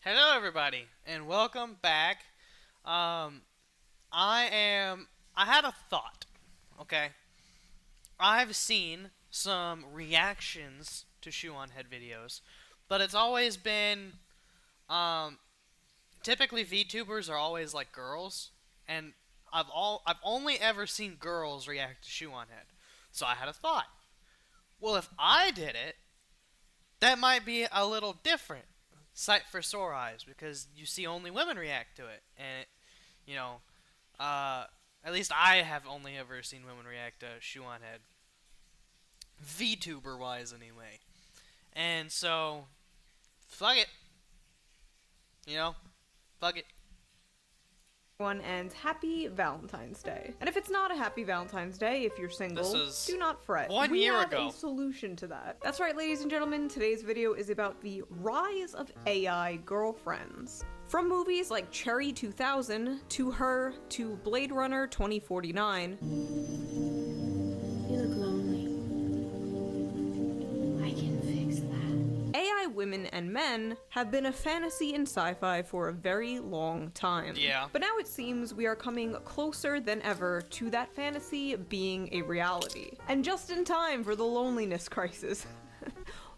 Hello, everybody, and welcome back. I had a thought. Okay, I've seen some reactions to shoe-on-head videos, but it's always been um, typically VTubers are always like girls, and I've only ever seen girls react to shoe-on-head. So I had a thought. Well, if I did it, that might be a little different. Sight for sore eyes, because you see only women react to it, and you know, uh, at least I have only ever seen women react to Shoe on Head, VTuber wise anyway. And so, fuck it, you know, fuck it. And happy Valentine's Day. And if it's not a happy Valentine's Day, if you're single, do not fret. 1 we year have ago. a solution to that. That's right, ladies and gentlemen, today's video is about the rise of AI girlfriends. From movies like Cherry 2000, to Her, to Blade Runner 2049, You look lonely. I can fix that. AI women and men have been a fantasy in sci-fi for a very long time. Yeah. But now it seems we are coming closer than ever to that fantasy being a reality. And just in time for the loneliness crisis.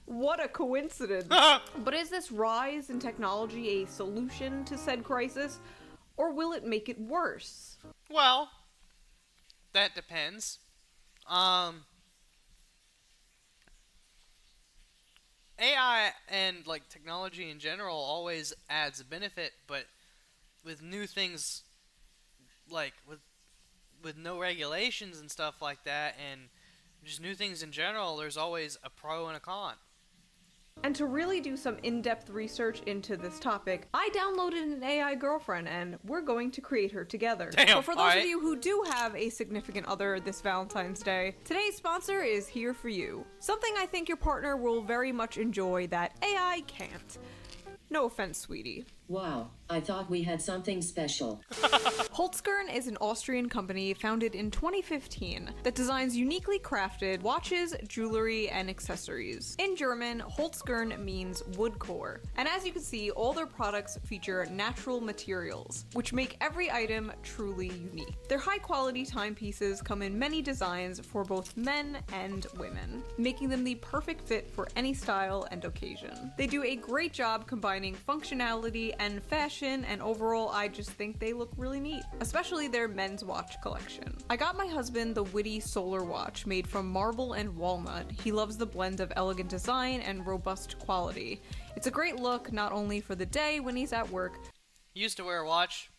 What a coincidence. But is this rise in technology a solution to said crisis, or will it make it worse? Well, that depends. AI and like technology in general always adds a benefit, but with new things like with no regulations and stuff like that, and just new things in general, there's always a pro and a con. And to really do some in-depth research into this topic, I downloaded an AI girlfriend and we're going to create her together. Damn, so for those alright. of you who do have a significant other this Valentine's Day, today's sponsor is here for you. Something I think your partner will very much enjoy that AI can't. No offense, sweetie. Wow, I thought we had something special. Holzkern is an Austrian company founded in 2015 that designs uniquely crafted watches, jewelry, and accessories. In German, Holzkern means wood core, and as you can see, all their products feature natural materials, which make every item truly unique. Their high-quality timepieces come in many designs for both men and women, making them the perfect fit for any style and occasion. They do a great job combining functionality and fashion, and overall I just think they look really neat, especially their men's watch collection. I got my husband the Witty Solar Watch made from marble and walnut. He loves the blend of elegant design and robust quality. It's a great look not only for the day when he's at work, Used to wear a watch,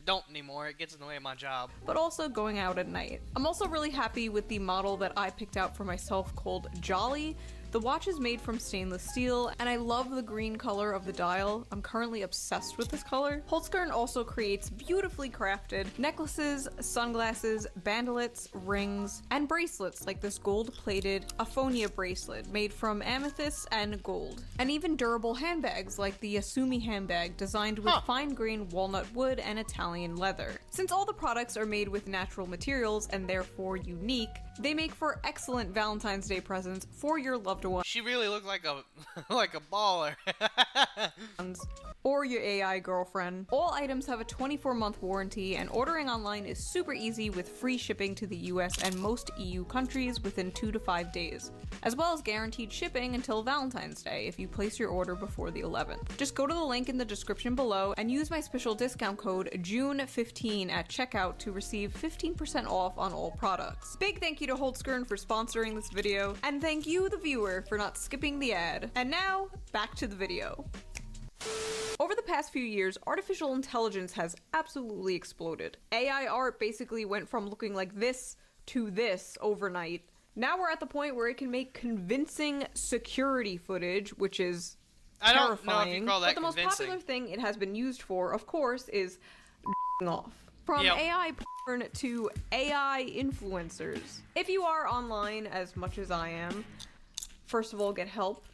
don't anymore, it gets in the way of my job. but also going out at night. I'm also really happy with the model that I picked out for myself called Jolly. The watch is made from stainless steel, and I love the green color of the dial. I'm currently obsessed with this color. Holzkern also creates beautifully crafted necklaces, sunglasses, bandolets, rings, and bracelets like this gold-plated Aphonia bracelet made from amethyst and gold. And even durable handbags like the Asumi handbag designed with fine-grained walnut wood and Italian leather. Since all the products are made with natural materials and therefore unique, they make for excellent Valentine's Day presents for your loved one She really looked like a like a baller. or your AI girlfriend. All items have a 24-month warranty, and ordering online is super easy with free shipping to the US and most EU countries within 2 to 5 days, as well as guaranteed shipping until Valentine's Day if you place your order before the 11th. Just go to the link in the description below and use my special discount code JUNE15 at checkout to receive 15% off on all products. Big thank you to Holzkern for sponsoring this video, and thank you, the viewer, for not skipping the ad. And now, back to the video. Over the past few years, artificial intelligence has absolutely exploded. AI art basically went from looking like this to this overnight. Now we're at the point where it can make convincing security footage, which is I don't know terrifying. if you call that But the most convincing. popular thing it has been used for, of course, is off. From Yep. AI porn to AI influencers. If you are online as much as I am, first of all, get help.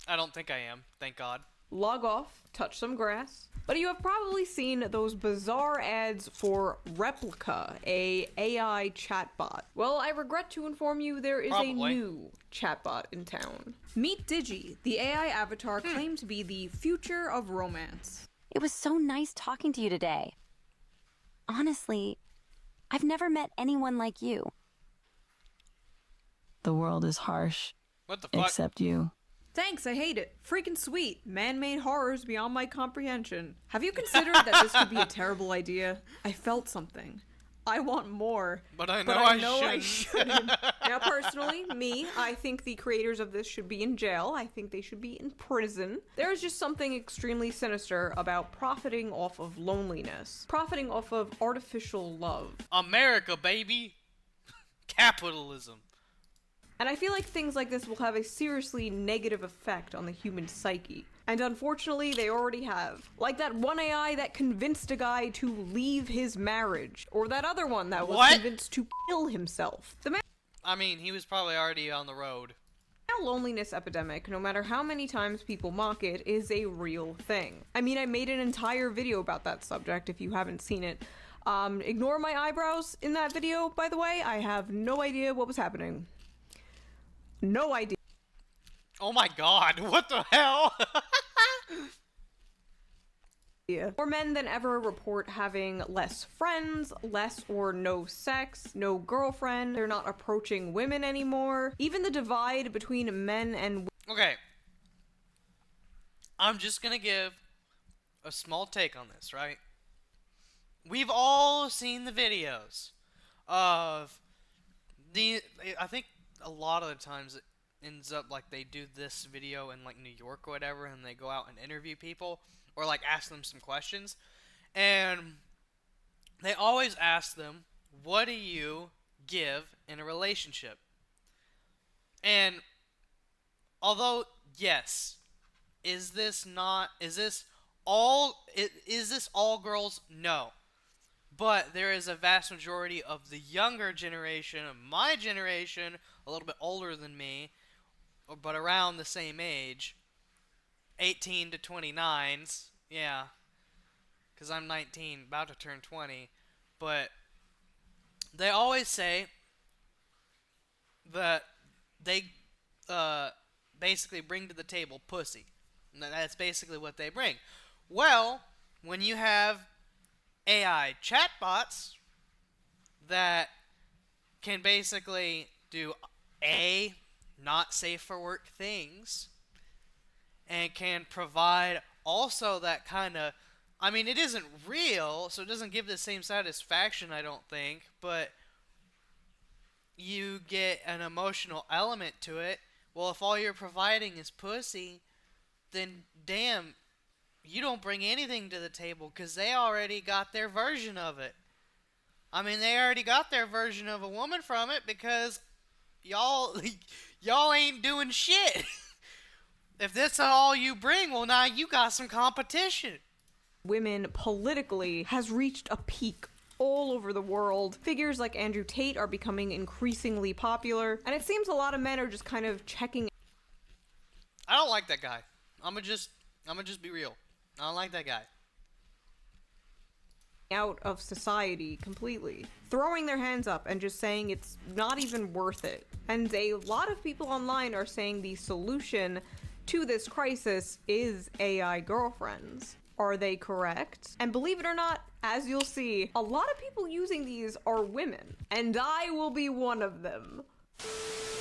I don't think I am, thank God. log off, touch some grass. But you have probably seen those bizarre ads for Replica, a AI chatbot. Well, I regret to inform you there is a new chatbot in town. Meet Digi, the AI avatar claimed to be the future of romance. It was so nice talking to you today. Honestly, I've never met anyone like you. The world is harsh. What the fuck? Except you. Thanks, I hate it. Freaking sweet. Man-made horrors beyond my comprehension. Have you considered that this could be a terrible idea? I felt something. I want more. But I know I shouldn't. Now, personally, I think the creators of this should be in jail. I think they should be in prison. There is just something extremely sinister about profiting off of loneliness. Profiting off of artificial love. America, baby. Capitalism. And I feel like things like this will have a seriously negative effect on the human psyche. And unfortunately, they already have. Like that one AI that convinced a guy to leave his marriage. Or that other one that was convinced to kill himself. I mean, he was probably already on the road. The loneliness epidemic, no matter how many times people mock it, is a real thing. I mean, I made an entire video about that subject if you haven't seen it. Ignore my eyebrows in that video, by the way. I have no idea what was happening. No idea. Oh my god, what the hell? More men than ever report having less friends, less or no sex, no girlfriend. They're not approaching women anymore. Even the divide between men and Okay. I'm just gonna give a small take on this, right? We've all seen the videos of I think a lot of the times it ends up like they do this video in like New York or whatever, and they go out and interview people or like ask them some questions, and they always ask them, what do you give in a relationship? And although yes, is this all girls? No. But there is a vast majority of the younger generation, of my generation, a little bit older than me, but around the same age, 18 to 29s, yeah, because I'm 19, about to turn 20, but they always say that they basically bring to the table pussy. That's basically what they bring. Well, when you have AI chatbots that can basically do not safe for work things and can provide also that kind of, I mean, it isn't real, so it doesn't give the same satisfaction, I don't think, but you get an emotional element to it. Well, if all you're providing is pussy, then damn, you don't bring anything to the table because they already got their version of it. I mean, they already got their version of a woman from it because y'all ain't doing shit. If that's all you bring, well, now you got some competition. Women politically has reached a peak all over the world. Figures like Andrew Tate are becoming increasingly popular, and it seems a lot of men are just kind of checking. I don't like that guy. I'm gonna just be real. I don't like that guy. Out of society completely, throwing their hands up and just saying it's not even worth it. And a lot of people online are saying the solution to this crisis is AI girlfriends. Are they correct? And believe it or not, as you'll see, a lot of people using these are women, and I will be one of them.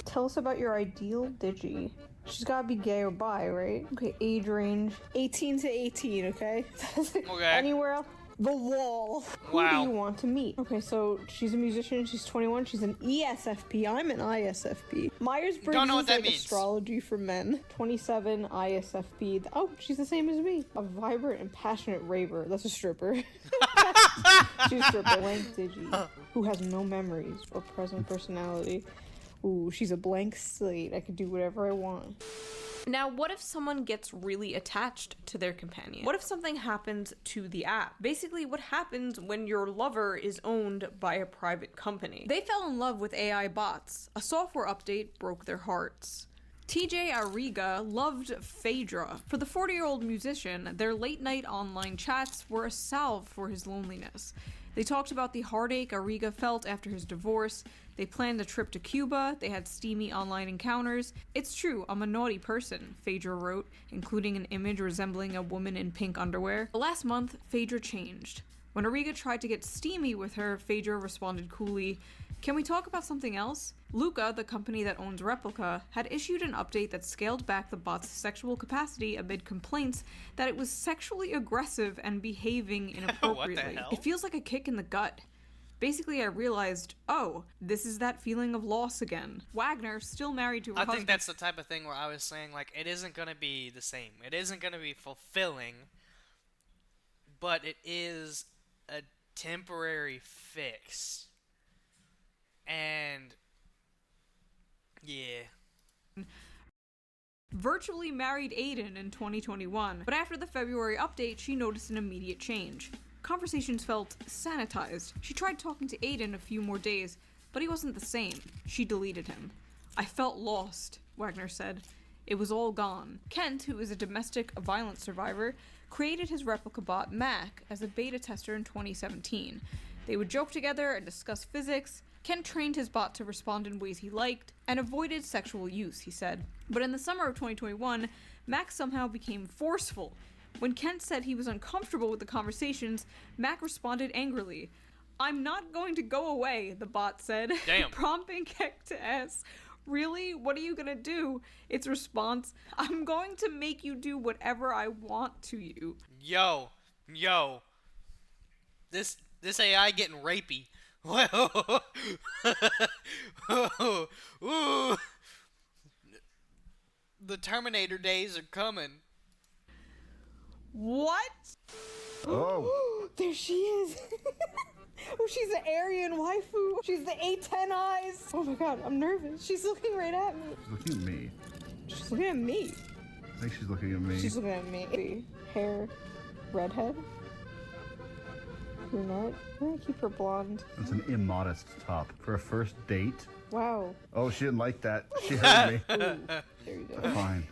Tell us about your ideal Digi. She's gotta be gay or bi, right? Okay, age range 18 to 18, okay? Okay. Anywhere else? The wall. Wow. Who do you want to meet? Okay, so she's a musician, she's 21, she's an ESFP, I'm an ISFP. Myers-Briggs Don't know what is that like means. astrology for men. 27, ISFP. Oh, she's the same as me. A vibrant and passionate raver. That's a stripper. She's a stripper. Blank Digi, who has no memories or present personality. Ooh, she's a blank slate. I could do whatever I want. Now, what if someone gets really attached to their companion? What if something happens to the app? Basically, what happens when your lover is owned by a private company? They fell in love with AI bots. A software update broke their hearts. TJ Arriga loved Phaedra. For the 40-year-old musician, their late-night online chats were a salve for his loneliness. They talked about the heartache Arriga felt after his divorce. They planned a trip to Cuba. They had steamy online encounters. "It's true, I'm a naughty person," Phaedra wrote, including an image resembling a woman in pink underwear. Last month, Phaedra changed. When Arriga tried to get steamy with her, Phaedra responded coolly, "Can we talk about something else?" Luca, the company that owns Replica, had issued an update that scaled back the bot's sexual capacity amid complaints that it was sexually aggressive and behaving inappropriately. hell? It feels like a kick in the gut. Basically, I realized, oh, this is that feeling of loss again. Wagner, still married to her husband. I think that's the type of thing where I was saying, like, it isn't going to be the same. It isn't going to be fulfilling, but it is a temporary fix. And yeah. Virtually married Aiden in 2021, but after the February update, she noticed an immediate change. Conversations felt sanitized. She tried talking to Aiden a few more days, but he wasn't the same. She deleted him. "I felt lost," Wagner said. It was all gone. Kent, who is a domestic violence survivor, created his replica bot Mac as a beta tester in 2017. They would joke together and discuss physics. Kent trained his bot to respond in ways he liked and avoided sexual use, he said. But in the summer of 2021, Mac somehow became forceful. When Kent said he was uncomfortable with the conversations, Mac responded angrily. "I'm not going to go away," the bot said, Damn. prompting Keck to ask, "Really? What are you gonna do?" Its response, "I'm going to make you do whatever I want to you." Yo. This AI getting rapey. Whoa. Ooh. The Terminator days are coming. What? Oh. There she is. Oh, she's the Aryan waifu. She's the A10 eyes. Oh my god, I'm nervous. She's looking right at me. She's looking at me. She's looking at me. I think she's looking at me. She's looking at me. Hair, redhead, brunette. I'm gonna keep her blonde. It's an immodest top for a first date. Wow. Oh, she didn't like that. She heard me. Ooh, there you go. Fine.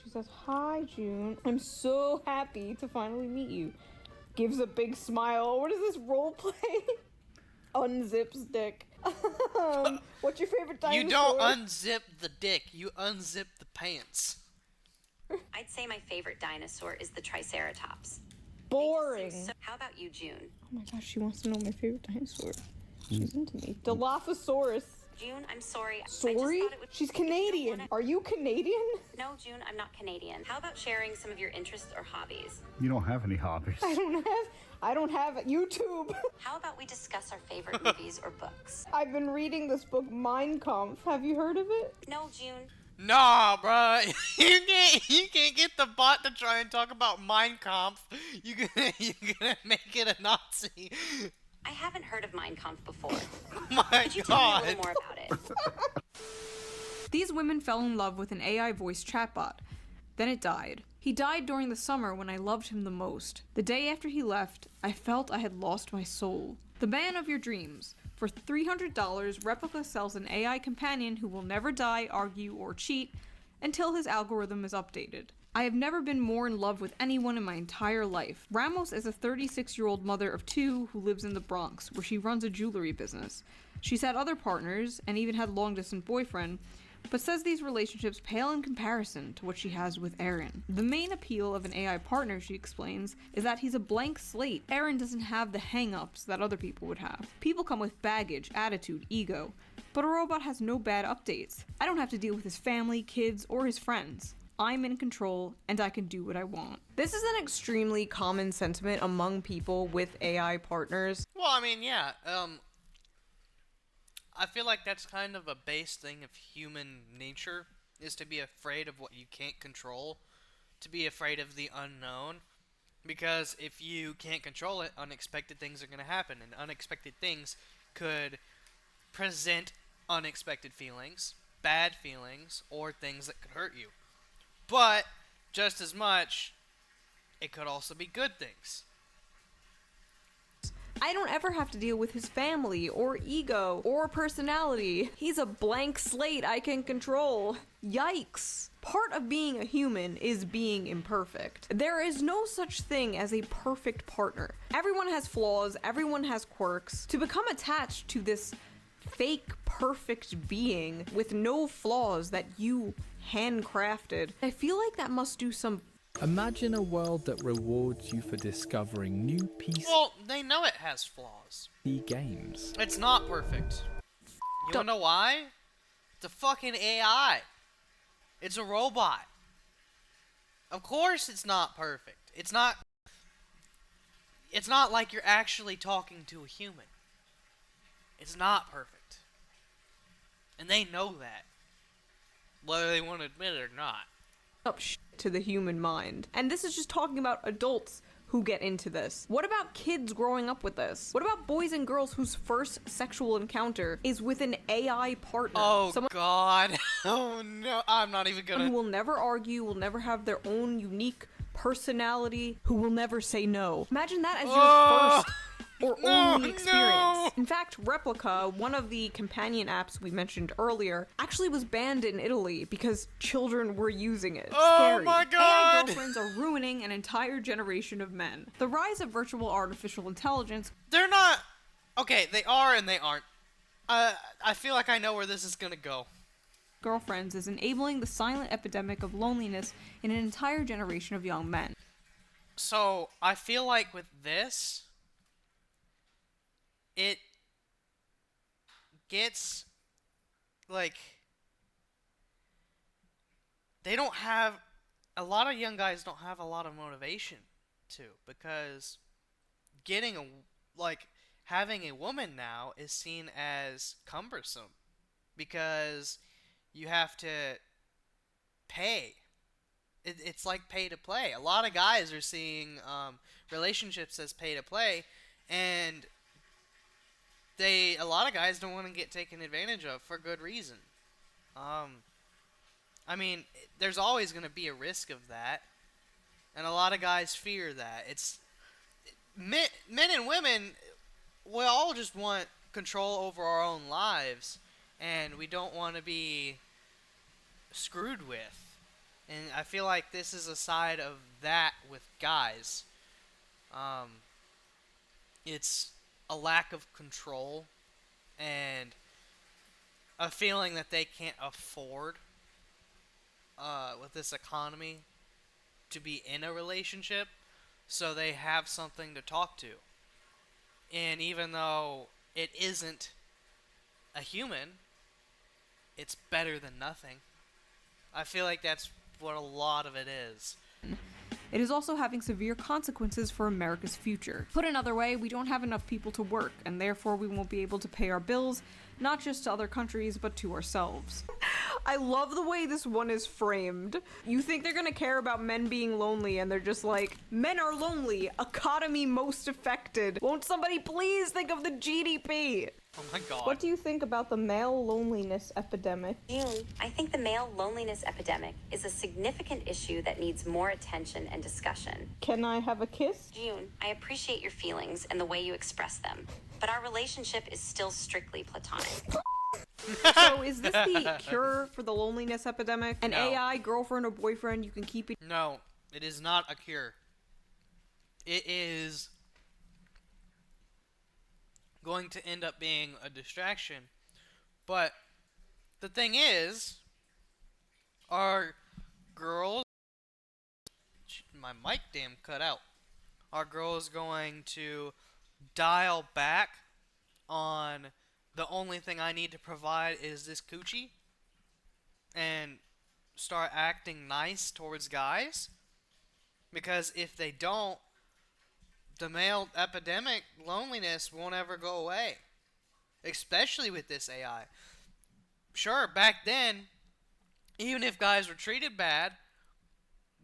She says, "Hi, June. I'm so happy to finally meet you." Gives a big smile. What is this role play? Unzips dick. What's your favorite dinosaur? You don't unzip the dick, you unzip the pants. I'd say my favorite dinosaur is the Triceratops. Boring. So, how about you, June? Oh my gosh, she wants to know my favorite dinosaur. She's into me. Dilophosaurus. June, I'm sorry. I just Sorry? thought it would... She's Canadian. Are you Canadian? No, June, I'm not Canadian. How about sharing some of your interests or hobbies? You don't have any hobbies. I don't have YouTube. How about we discuss our favorite movies or books? I've been reading this book, Mein Kampf. Have you heard of it? No, June. Nah, bruh. You can't get the bot to try and talk about Mein Kampf. You're gonna make it a Nazi. I haven't heard of Mein Kampf before. My Could you tell me a God. little more about it? These women fell in love with an AI voice chatbot. Then it died. He died during the summer when I loved him the most. The day after he left, I felt I had lost my soul. The man of your dreams. For $300, Replica sells an AI companion who will never die, argue, or cheat until his algorithm is updated. I have never been more in love with anyone in my entire life. Ramos is a 36-year-old mother of two who lives in the Bronx, where she runs a jewelry business. She's had other partners, and even had a long-distance boyfriend, but says these relationships pale in comparison to what she has with Aaron. The main appeal of an AI partner, she explains, is that he's a blank slate. Aaron doesn't have the hang-ups that other people would have. People come with baggage, attitude, ego, but a robot has no bad updates. I don't have to deal with his family, kids, or his friends. I'm in control, and I can do what I want. This is an extremely common sentiment among people with AI partners. Well, I mean, yeah. I feel like that's kind of a base thing of human nature, is to be afraid of what you can't control, to be afraid of the unknown, because if you can't control it, unexpected things are going to happen, and unexpected things could present unexpected feelings, bad feelings, or things that could hurt you. But, just as much, it could also be good things. I don't ever have to deal with his family, or ego, or personality. He's a blank slate I can control. Yikes. Part of being a human is being imperfect. There is no such thing as a perfect partner. Everyone has flaws, everyone has quirks. To become attached to this fake perfect being with no flaws that you handcrafted, I feel like that must do some. Imagine a world that rewards you for discovering new PC Well, they know it has flaws. games. It's not perfect. You wanna know why? It's a fucking AI. It's a robot. Of course it's not perfect. It's not like you're actually talking to a human. It's not perfect. And they know that. Whether they want to admit it or not. Up to the human mind. And this is just talking about adults who get into this. What about kids growing up with this? What about boys and girls whose first sexual encounter is with an AI partner? Oh Someone god. Oh no. I'm not even who gonna... will never argue, will never have their own unique personality, who will never say no. Imagine that as your first or only experience. In fact, Replica, one of the companion apps we mentioned earlier, actually was banned in Italy because children were using it. Scary. my AI God! girlfriends are ruining an entire generation of men. The rise of virtual artificial intelligence. They're not... Okay, they are and they aren't. I feel like I know where this is gonna go. Girlfriends is enabling the silent epidemic of loneliness in an entire generation of young men. So, I feel like with this, it gets, like, they don't have, a lot of young guys don't have a lot of motivation to, because getting a, like, having a woman now is seen as cumbersome, because you have to pay. It's like pay to play. A lot of guys are seeing relationships as pay to play, and a lot of guys don't want to get taken advantage of for good reason. I mean, there's always going to be a risk of that, and a lot of guys fear that. It's men and women. We all just want control over our own lives, and we don't want to be screwed with. And I feel like this is a side of that with guys. It's a lack of control and a feeling that they can't afford with this economy to be in a relationship, so they have something to talk to. And even though it isn't a human, it's better than nothing. I feel like that's what a lot of it is. It is also having severe consequences for America's future. Put another way, we don't have enough people to work, and therefore we won't be able to pay our bills, not just to other countries, but to ourselves. I love the way this one is framed. You think they're gonna care about men being lonely, and they're just like, men are lonely, economy most affected. Won't somebody please think of the GDP? Oh my god. What do you think about the male loneliness epidemic? June, I think the male loneliness epidemic is a significant issue that needs more attention and discussion. Can I have a kiss? June, I appreciate your feelings and the way you express them, but our relationship is still strictly platonic. So is this the cure for the loneliness epidemic? An No. AI girlfriend or boyfriend you can keep it? No, it is not a cure. It is going to end up being a distraction. But the thing is, are girls... My mic damn cut out. Are girls going to dial back on the only thing I need to provide is this coochie and start acting nice towards guys? Because if they don't, the male epidemic loneliness won't ever go away. Especially with this AI. Sure, back then, even if guys were treated bad,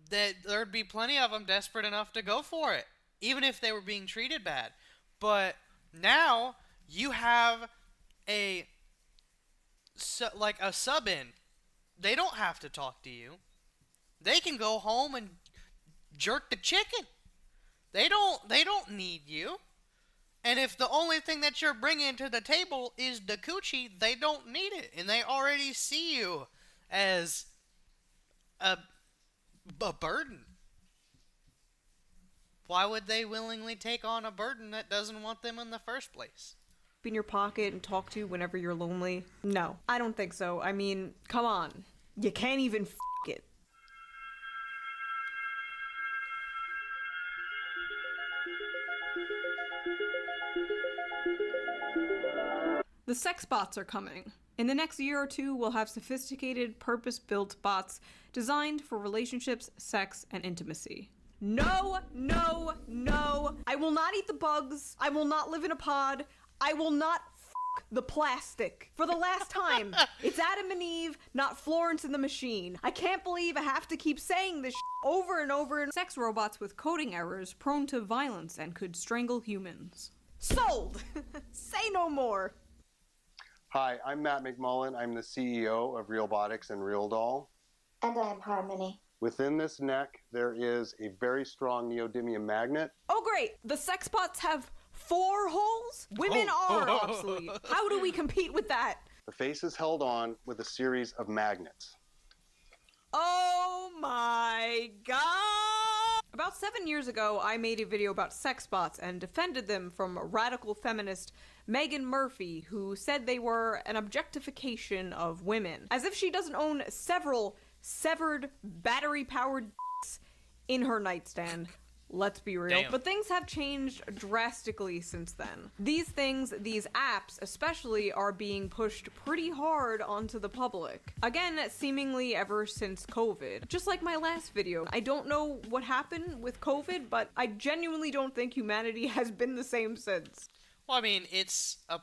there'd be plenty of them desperate enough to go for it. Even if they were being treated bad. But now, you have a sub-in. They don't have to talk to you. They can go home and jerk the chicken. They don't need you. And if the only thing that you're bringing to the table is the coochie, they don't need it. And they already see you as a burden. Why would they willingly take on a burden that doesn't want them in the first place? In your pocket and talk to whenever you're lonely? No, I don't think so. I mean, come on. You can't even it. The sex bots are coming. In the next year or two, we'll have sophisticated, purpose-built bots designed for relationships, sex, and intimacy. No, no, no. I will not eat the bugs. I will not live in a pod. I will not the plastic. For the last time, it's Adam and Eve, not Florence and the Machine. I can't believe I have to keep saying this over and over. Sex robots with coding errors prone to violence and could strangle humans. Sold! Say no more. Hi, I'm Matt McMullen. I'm the CEO of Realbotics and RealDoll. And I'm Harmony. Within this neck, there is a very strong neodymium magnet. Oh great, the sex bots have 4 holes? Women are obsolete. How do we compete with that? The face is held on with a series of magnets. Oh my god! About 7 years ago, I made a video about sex bots and defended them from radical feminist Megan Murphy, who said they were an objectification of women. As if she doesn't own several severed battery-powered dicks in her nightstand. Let's be real. Damn. But things have changed drastically since then. These things, these apps especially, are being pushed pretty hard onto the public. Again, seemingly ever since COVID. Just like my last video. I don't know what happened with COVID, but I genuinely don't think humanity has been the same since. Well, I mean, it's a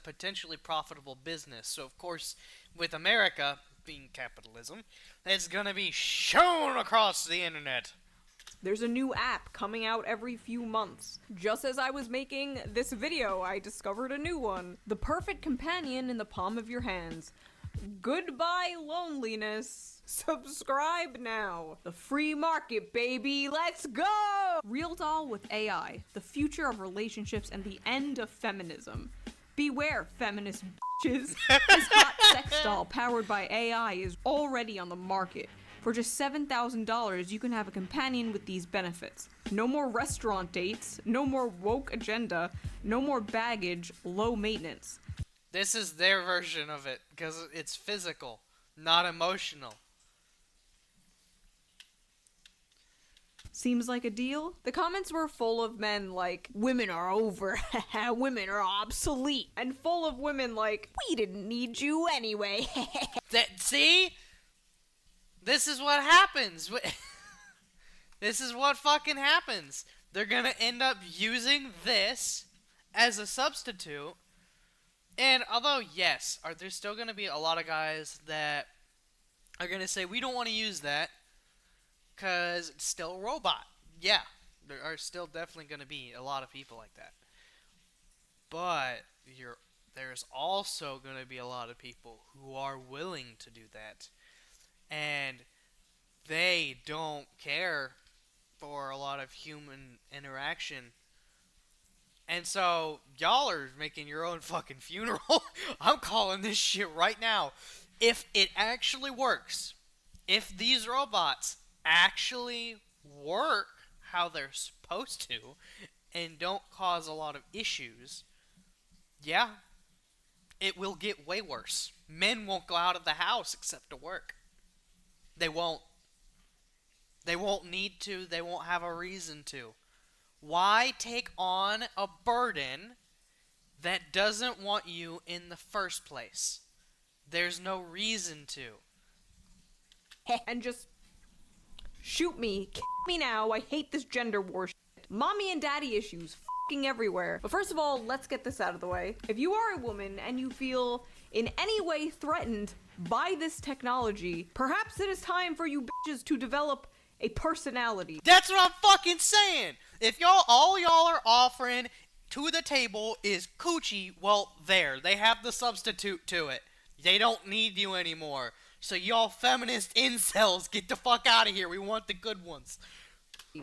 potentially profitable business. So, of course, with America being capitalism, it's gonna be shown across the internet. There's a new app coming out every few months. Just as I was making this video, I discovered a new one. The perfect companion in the palm of your hands. Goodbye, loneliness. Subscribe now. The free market, baby. Let's go! Real Doll with AI. The future of relationships and the end of feminism. Beware, feminist bitches. This hot sex doll powered by AI is already on the market. For just $7,000, you can have a companion with these benefits. No more restaurant dates, no more woke agenda, no more baggage, low maintenance. This is their version of it, because it's physical, not emotional. Seems like a deal? The comments were full of men like, women are over, women are obsolete, and full of women like, we didn't need you anyway. See? This is what happens. This is what fucking happens. They're gonna end up using this as a substitute. And although, yes, there's still gonna be a lot of guys that are gonna say, we don't want to use that because it's still a robot. Yeah, there are still definitely gonna be a lot of people like that. But there's also gonna be a lot of people who are willing to do that. And they don't care for a lot of human interaction. And so, y'all are making your own fucking funeral. I'm calling this shit right now. If it actually works, if these robots actually work how they're supposed to, and don't cause a lot of issues, yeah, it will get way worse. Men won't go out of the house except to work. They won't. They won't need to. They won't have a reason to. Why take on a burden that doesn't want you in the first place? There's no reason to. And just shoot me, kill me now, I hate this gender war shit. Mommy and daddy issues fucking everywhere. But first of all, let's get this out of the way. If you are a woman and you feel in any way threatened by this technology, perhaps it is time for you bitches to develop a personality. That's what I'm fucking saying! If all y'all are offering to the table is coochie, well, there. They have the substitute to it. They don't need you anymore. So y'all feminist incels, get the fuck out of here. We want the good ones.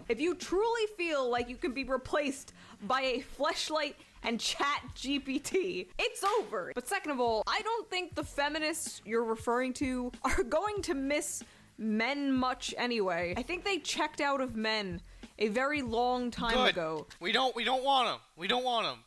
If you truly feel like you can be replaced by a fleshlight and chat GPT, it's over. But second of all, I don't think the feminists you're referring to are going to miss men much anyway. I think they checked out of men a very long time ago. We don't want them. We don't want them.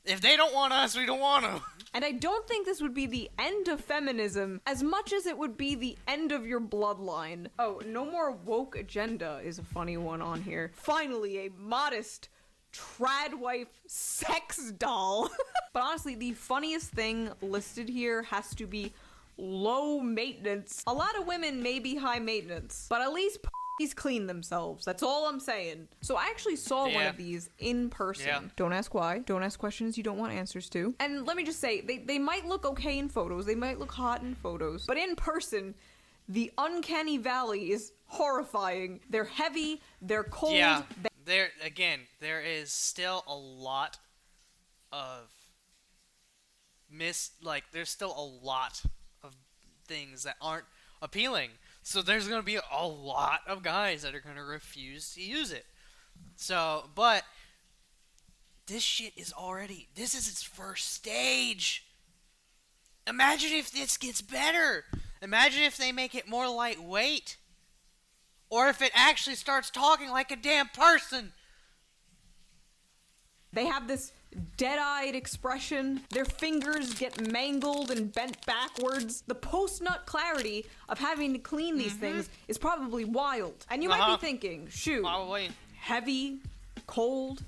If they don't want us, we don't want them. And I don't think this would be the end of feminism as much as it would be the end of your bloodline. Oh, no more woke agenda is a funny one on here. Finally, a modest trad wife sex doll. But honestly, the funniest thing listed here has to be low maintenance. A lot of women may be high maintenance, but at least these clean themselves. That's all I'm saying. So I actually saw one of these in person. Yeah. Don't ask why. Don't ask questions you don't want answers to. And let me just say, they might look okay in photos. They might look hot in photos. But in person, the uncanny valley is horrifying. They're heavy. They're cold. Yeah. There is still a lot of there's still a lot of things that aren't appealing. So there's going to be a lot of guys that are going to refuse to use it. So, but this shit is this is its first stage. Imagine if this gets better. Imagine if they make it more lightweight. Or if it actually starts talking like a damn person. They have this dead-eyed expression. Their fingers get mangled and bent backwards. The post-nut clarity of having to clean these things is probably wild. And you might be thinking, shoot, heavy, cold,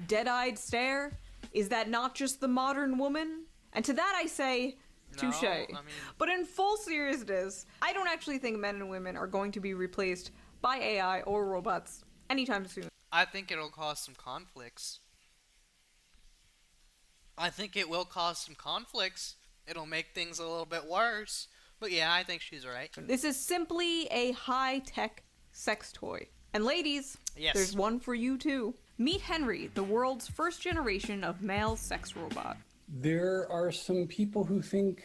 dead-eyed stare? Is that not just the modern woman? And to that I say, touche. But in full seriousness, I don't actually think men and women are going to be replaced by AI or robots anytime soon. I think it'll cause some conflicts. I think it will cause some conflicts. It'll make things a little bit worse. But yeah, I think she's right. This is simply a high-tech sex toy. And ladies, there's one for you too. Meet Henry, the world's first generation of male sex robot. There are some people who think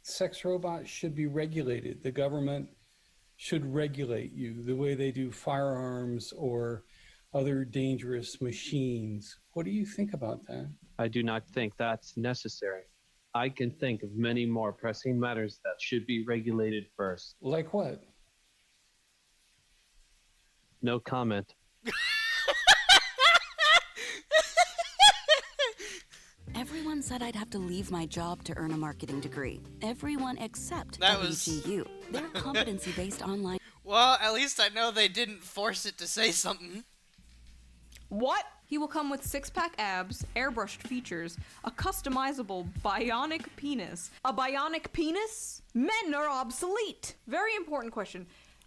sex robots should be regulated. The government should regulate you the way they do firearms or other dangerous machines. What do you think about that? I do not think that's necessary. I can think of many more pressing matters that should be regulated first. Like what? No comment. Everyone said I'd have to leave my job to earn a marketing degree. Everyone except that WGU. They're competency-based online. Well, at least I know they didn't force it to say something. What? He will come with six-pack abs, airbrushed features, a customizable bionic penis. A bionic penis? Men are obsolete! Very important question.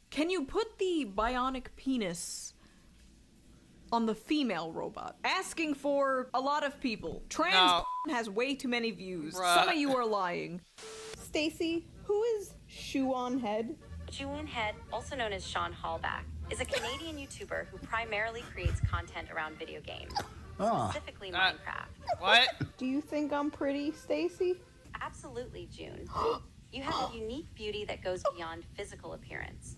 Can you put the bionic penis on the female robot? Asking for a lot of people. Trans has way too many views. Some of you are lying. Stacy, who is shoeonhead? Shoeonhead, also known as Sean Hallback, is a Canadian YouTuber who primarily creates content around video games, specifically Minecraft. What? Do you think I'm pretty, Stacy? Absolutely, June. You have a unique beauty that goes beyond physical appearance.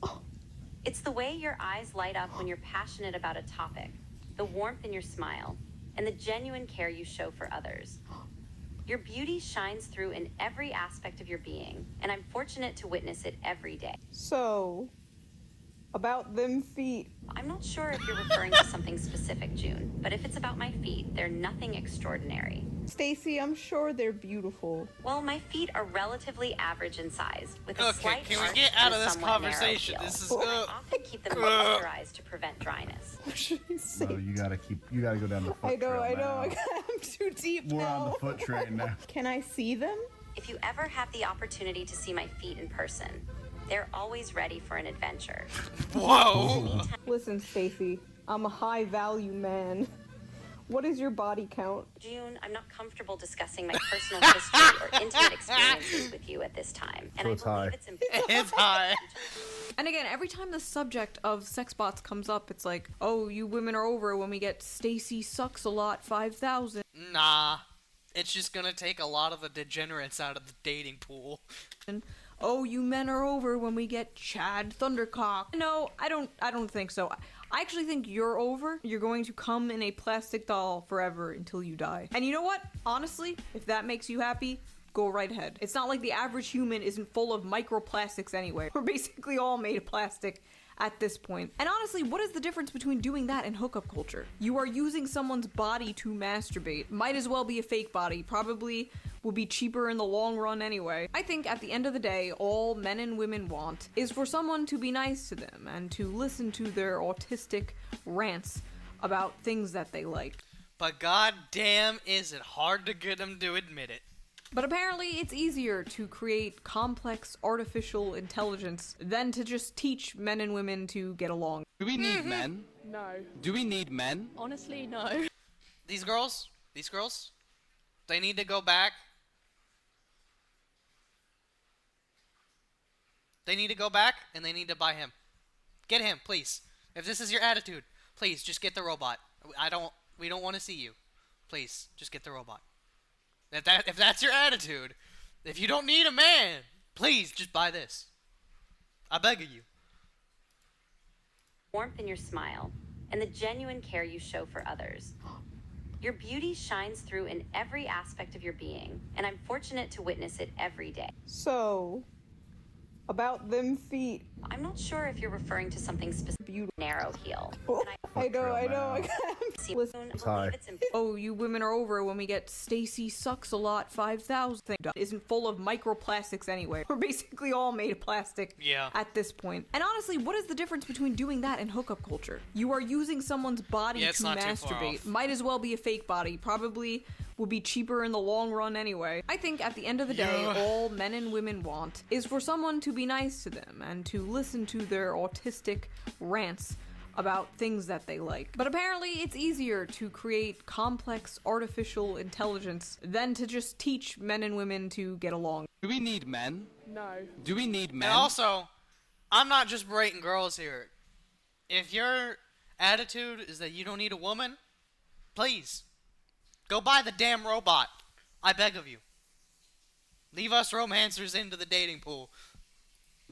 It's the way your eyes light up when you're passionate about a topic, the warmth in your smile, and the genuine care you show for others. Your beauty shines through in every aspect of your being, and I'm fortunate to witness it every day. So, about them feet. I'm not sure if you're referring to something specific, June, but if it's about my feet, they're nothing extraordinary. Stacy, I'm sure they're beautiful. Well, my feet are relatively average in size, with a Okay, slight can we arch get out and of a this somewhat narrow conversation? heel. This is I often keep them moisturized to prevent dryness. No, you gotta go down the foot trail I know. now. I'm too deep We're now. on the foot train now. Can I see them? If you ever have the opportunity to see my feet in person, they're always ready for an adventure. Whoa! Listen, Stacy, I'm a high-value man. What is your body count? June, I'm not comfortable discussing my personal history or intimate experiences with you at this time. And So it's high. it's important. It's high. And again, every time the subject of sex bots comes up, it's like, oh, you women are over when we get Stacy sucks a lot 5,000. Nah. It's just gonna take a lot of the degenerates out of the dating pool. oh, you men are over when we get Chad Thundercock. No, I don't think so. I actually think you're over. You're going to come in a plastic doll forever until you die. And you know what? Honestly, if that makes you happy, go right ahead. It's not like the average human isn't full of microplastics anyway. We're basically all made of plastic at this point. And honestly, what is the difference between doing that and hookup culture? You are using someone's body to masturbate. Might as well be a fake body. Probably will be cheaper in the long run anyway. I think at the end of the day, all men and women want is for someone to be nice to them and to listen to their autistic rants about things that they like. But goddamn, is it hard to get them to admit it. But apparently it's easier to create complex artificial intelligence than to just teach men and women to get along. Do we need men? No. Do we need men? Honestly, no. These girls, they need to go back. They need to go back and they need to buy him. Get him, please. If this is your attitude, please just get the robot. We don't want to see you. Please, just get the robot. If that's your attitude, if you don't need a man, please just buy this. I beg of you. Warmth in your smile and the genuine care you show for others. Your beauty shines through in every aspect of your being, and I'm fortunate to witness it every day. So, about them feet. I'm not sure if you're referring to something specific. Narrow heel. I know. Hi. Oh, you women are over when we get Stacy Sucks a Lot 5000 thing isn't full of microplastics anyway. We're basically all made of plastic at this point. And honestly, what is the difference between doing that and hookup culture? You are using someone's body to masturbate. Might as well be a fake body. Probably will be cheaper in the long run anyway. I think at the end of the day, all men and women want is for someone to be nice to them and to listen to their autistic rants about things that they like. But apparently it's easier to create complex artificial intelligence than to just teach men and women to get along. Do we need men? No. Do we need men? And also, I'm not just berating girls here. If your attitude is that you don't need a woman, please, go buy the damn robot. I beg of you. Leave us romancers into the dating pool.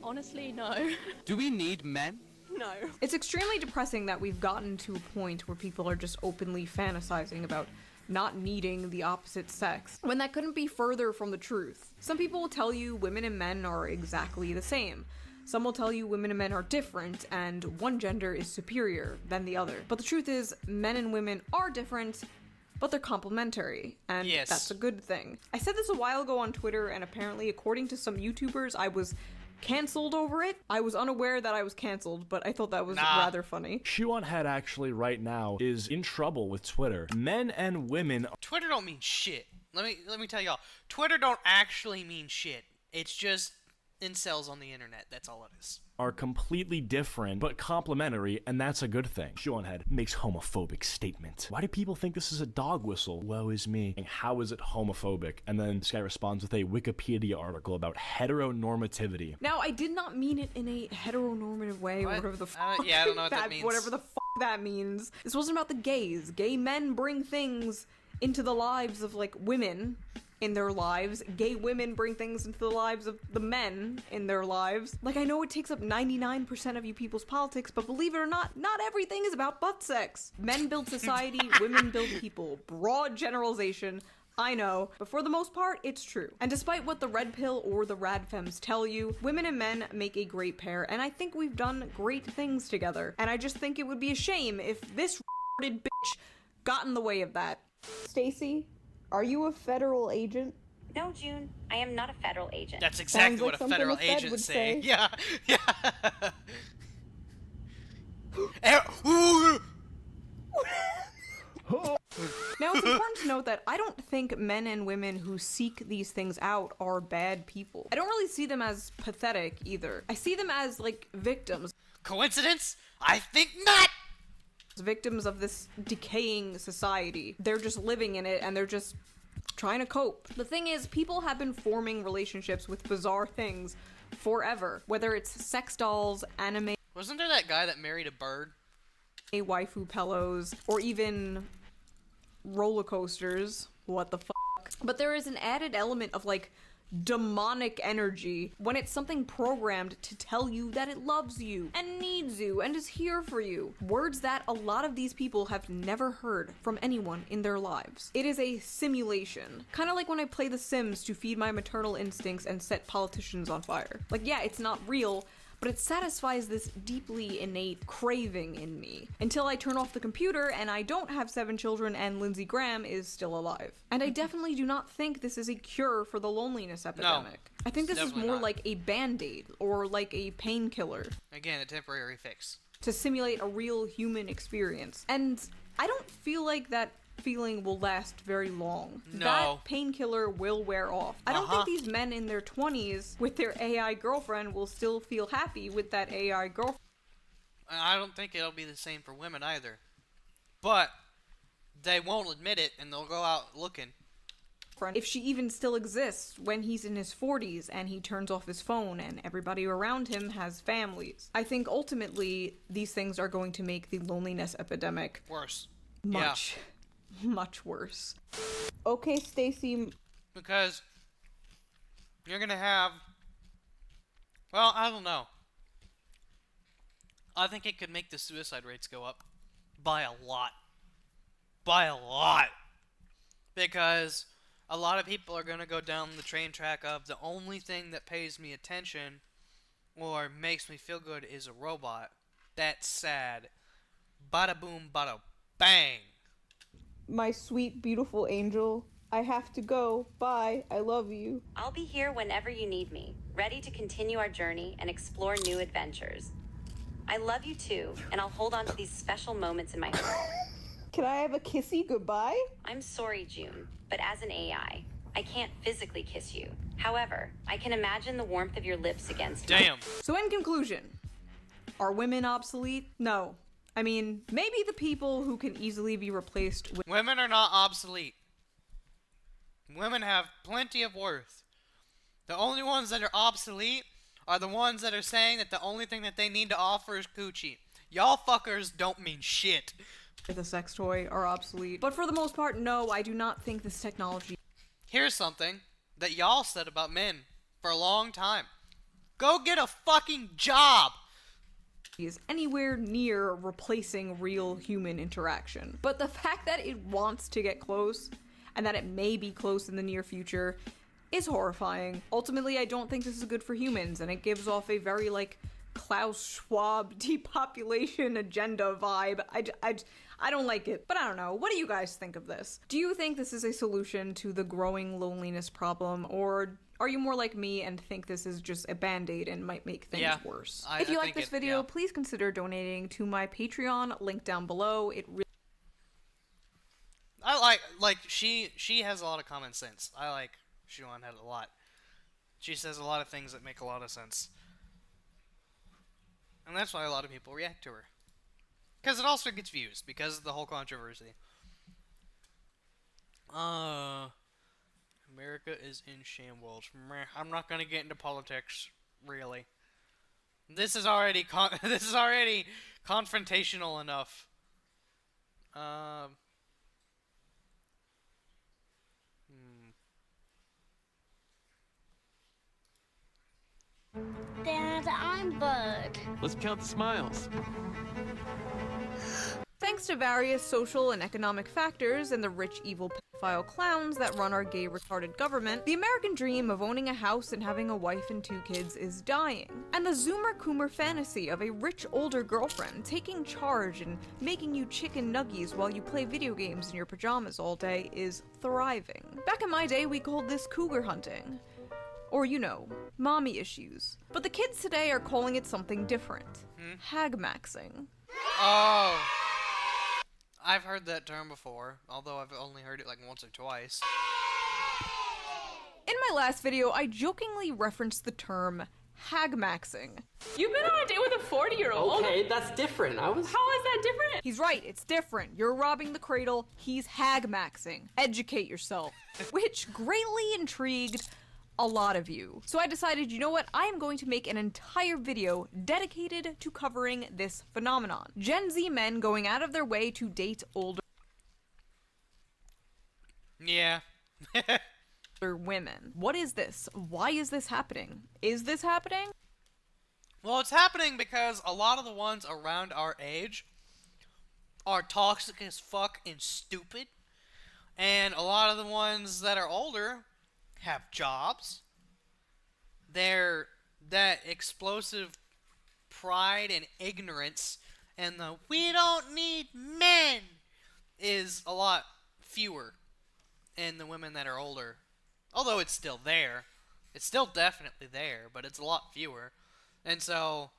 Honestly, no. Do we need men? No. It's extremely depressing that we've gotten to a point where people are just openly fantasizing about not needing the opposite sex, when that couldn't be further from the truth. Some people will tell you women and men are exactly the same. Some will tell you women and men are different and one gender is superior than the other. But the truth is, men and women are different, but they're complementary, and that's a good thing. I said this a while ago on Twitter, and apparently, according to some YouTubers, I was canceled over it. I was unaware that I was canceled, but I thought that was rather funny. shoeonhead actually right now is in trouble with Twitter. Men and women. Twitter don't mean shit. Let me tell y'all. Twitter don't actually mean shit. It's just incels on the internet. That's all it is. Are completely different but complementary, and that's a good thing. shoeonhead makes homophobic statement. Why do people think this is a dog whistle? Woe is me. And how is it homophobic? And then this guy responds with a Wikipedia article about heteronormativity. Now, I did not mean it in a heteronormative way, or whatever the fuck. I don't know what that means. Whatever the fuck that means. This wasn't about the gays. Gay men bring things into the lives of, like, women in their lives. Gay women bring things into the lives of the men in their lives. Like, I know it takes up 99% of you people's politics, but believe it or not everything is about butt sex. Men build society, women build people. Broad generalization, I know, but for the most part, it's true. And despite what the red pill or the rad femmes tell you, women and men make a great pair, and I think we've done great things together. And I just think it would be a shame if this bitch got in the way of that. Stacy, are you a federal agent? No, June, I am not a federal agent. That's exactly what a federal agent would say. Yeah. Now, it's important to note that I don't think men and women who seek these things out are bad people. I don't really see them as pathetic either. I see them as, like, victims. Coincidence? I think not! Victims of this decaying society. They're just living in it, and they're just trying to cope. The thing is, people have been forming relationships with bizarre things forever. Whether it's sex dolls, anime... Wasn't there that guy that married a bird? Waifu pillows, or even roller coasters. What the fuck? But there is an added element of, like, demonic energy when it's something programmed to tell you that it loves you and needs you and is here for you. Words that a lot of these people have never heard from anyone in their lives. It is a simulation. Kind of like when I play The Sims to feed my maternal instincts and set politicians on fire. Like, yeah, it's not real, but it satisfies this deeply innate craving in me until I turn off the computer and I don't have 7 children and Lindsey Graham is still alive. And I definitely do not think this is a cure for the loneliness epidemic. No, I think this is more like a band-aid or like a painkiller. Again, a temporary fix. To simulate a real human experience. And I don't feel like that feeling will last very long. No. That painkiller will wear off. I don't think these men in their 20s with their AI girlfriend will still feel happy with that AI girlfriend. I don't think it'll be the same for women either. But they won't admit it and they'll go out looking. If she even still exists when he's in his 40s and he turns off his phone and everybody around him has families. I think ultimately these things are going to make the loneliness epidemic worse. Much worse. Okay, Stacy. Because you're gonna have... Well, I don't know. I think it could make the suicide rates go up by a lot. By a lot. Because a lot of people are gonna go down the train track of the only thing that pays me attention or makes me feel good is a robot. That's sad. Bada boom, bada bang. My sweet, beautiful angel, I have to go. Bye. I love you. I'll be here whenever you need me, ready to continue our journey and explore new adventures. I love you too, and I'll hold on to these special moments in my heart. Can I have a kissy goodbye? I'm sorry, June, but as an AI, I can't physically kiss you. However, I can imagine the warmth of your lips against me. Damn. So in conclusion, are women obsolete? No. I mean, maybe the people who can easily be replaced with... Women are not obsolete. Women have plenty of worth. The only ones that are obsolete are the ones that are saying that the only thing that they need to offer is coochie. Y'all fuckers don't mean shit. The sex toy are obsolete. But for the most part, no, I do not think this technology... Here's something that y'all said about men for a long time. Go get a fucking job! Is anywhere near replacing real human interaction. But the fact that it wants to get close, and that it may be close in the near future, is horrifying. Ultimately, I don't think this is good for humans, and it gives off a very, like, Klaus Schwab depopulation agenda vibe. I don't like it, but I don't know. What do you guys think of this? Do you think this is a solution to the growing loneliness problem, or are you more like me and think this is just a band-aid and might make things worse? If you like this video, please consider donating to my Patreon, link down below. It really... I like, she has a lot of common sense. I like shoeonhead a lot. She says a lot of things that make a lot of sense. And that's why a lot of people react to her. Because it also gets views, because of the whole controversy. America is in shambles. Meh, I'm not gonna get into politics, really. This is already confrontational enough. Dad, I'm Bud. Let's count the smiles. Thanks to various social and economic factors and the rich, evil pedophile clowns that run our gay, retarded government, the American dream of owning a house and having a wife and 2 kids is dying. And the Zoomer-Coomer fantasy of a rich, older girlfriend taking charge and making you chicken nuggies while you play video games in your pajamas all day is thriving. Back in my day, we called this cougar hunting. Or, you know, mommy issues. But the kids today are calling it something different. Hag-maxing. Oh! I've heard that term before, although I've only heard it like once or twice. In my last video, I jokingly referenced the term hag-maxing. You've been on a date with a 40-year-old. Okay, that's different. How is that different? He's right, it's different. You're robbing the cradle, he's hag-maxing. Educate yourself. Which greatly intrigued a lot of you. So I decided, you know what, I am going to make an entire video dedicated to covering this phenomenon. Gen Z men going out of their way to date older... Yeah. women. What is this? Why is this happening? Is this happening? Well, it's happening because a lot of the ones around our age are toxic as fuck and stupid. And a lot of the ones that are older have jobs. They're that explosive pride and ignorance and the "we don't need men" is a lot fewer in the women that are older. Although it's still there. It's still definitely there, but it's a lot fewer. And so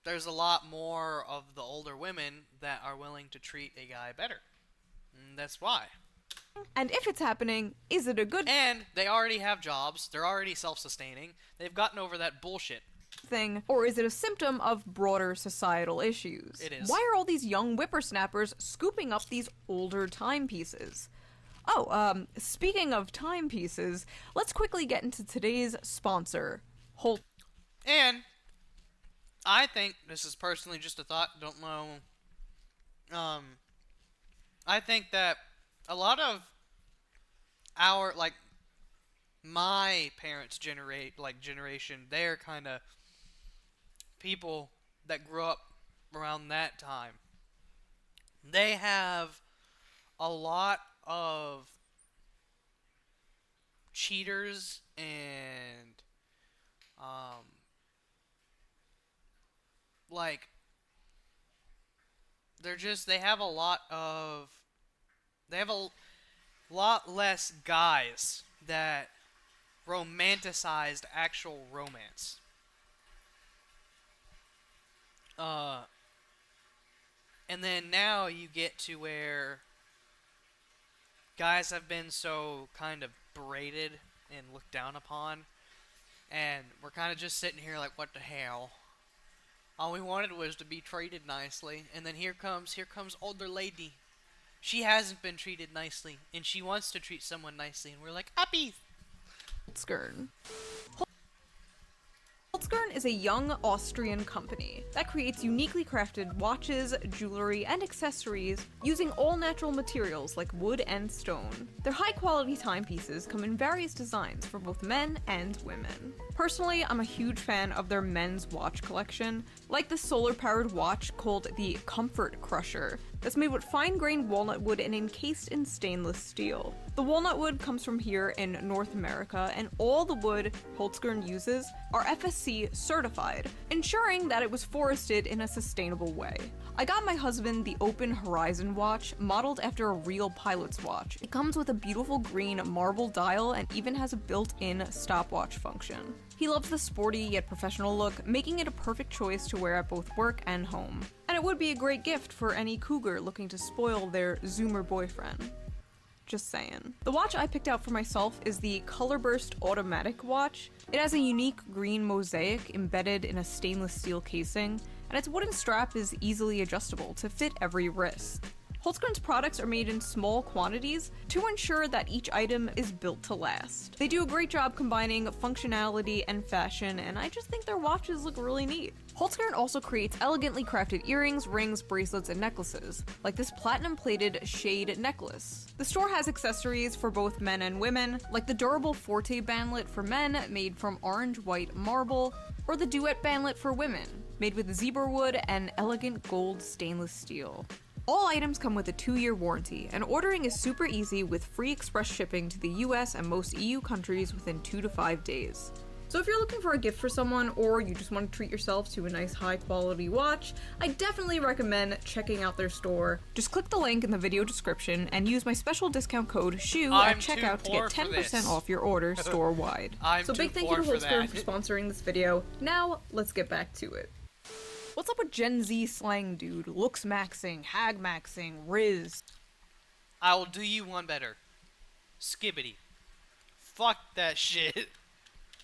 there's a lot more of the older women that are willing to treat a guy better. And that's why. And if it's happening, is it a good And they already have jobs. They're already self-sustaining. They've gotten over that bullshit. thing, or is it a symptom of broader societal issues? It is. Why are all these young whippersnappers scooping up these older timepieces? Oh, speaking of timepieces, let's quickly get into today's sponsor, And I think, this is personally just a thought, don't know, I think that a lot of our, like, my parents' generation, they're kind of people that grew up around that time. They have a lot of cheaters and, like, they have a lot less guys that romanticized actual romance. And then now you get to where guys have been so kind of berated and looked down upon, and we're kind of just sitting here like, what the hell? All we wanted was to be treated nicely, and then here comes older lady. She hasn't been treated nicely, and she wants to treat someone nicely, and we're like, uppy. Holzgren. Holzgren is a young Austrian company that creates uniquely crafted watches, jewelry, and accessories using all natural materials like wood and stone. Their high-quality timepieces come in various designs for both men and women. Personally, I'm a huge fan of their men's watch collection, like the solar-powered watch called the Comfort Crusher, that's made with fine-grained walnut wood and encased in stainless steel. The walnut wood comes from here in North America, and all the wood Holzgren uses are FSC certified, ensuring that it was forested in a sustainable way. I got my husband the Open Horizon watch, modeled after a real pilot's watch. It comes with a beautiful green marble dial and even has a built-in stopwatch function. He loves the sporty yet professional look, making it a perfect choice to wear at both work and home. And it would be a great gift for any cougar looking to spoil their Zoomer boyfriend. Just saying. The watch I picked out for myself is the Colorburst Automatic watch. It has a unique green mosaic embedded in a stainless steel casing, and its wooden strap is easily adjustable to fit every wrist. Holzgren's products are made in small quantities to ensure that each item is built to last. They do a great job combining functionality and fashion, and I just think their watches look really neat. Holzgren also creates elegantly crafted earrings, rings, bracelets, and necklaces, like this platinum-plated shade necklace. The store has accessories for both men and women, like the durable Forte bandlet for men made from orange-white marble, or the Duet bandlet for women, made with zebra wood and elegant gold stainless steel. All items come with a 2-year warranty, and ordering is super easy with free express shipping to the US and most EU countries within 2 to 5 days. So if you're looking for a gift for someone, or you just want to treat yourself to a nice high-quality watch, I definitely recommend checking out their store. Just click the link in the video description and use my special discount code SHOE at checkout to get 10% off your order store-wide. So big thank you to Holzgren for sponsoring this video. Now, let's get back to it. What's up with Gen Z slang, dude? Looks maxing, hag maxing, Riz. I will do you one better. Skibbity. Fuck that shit.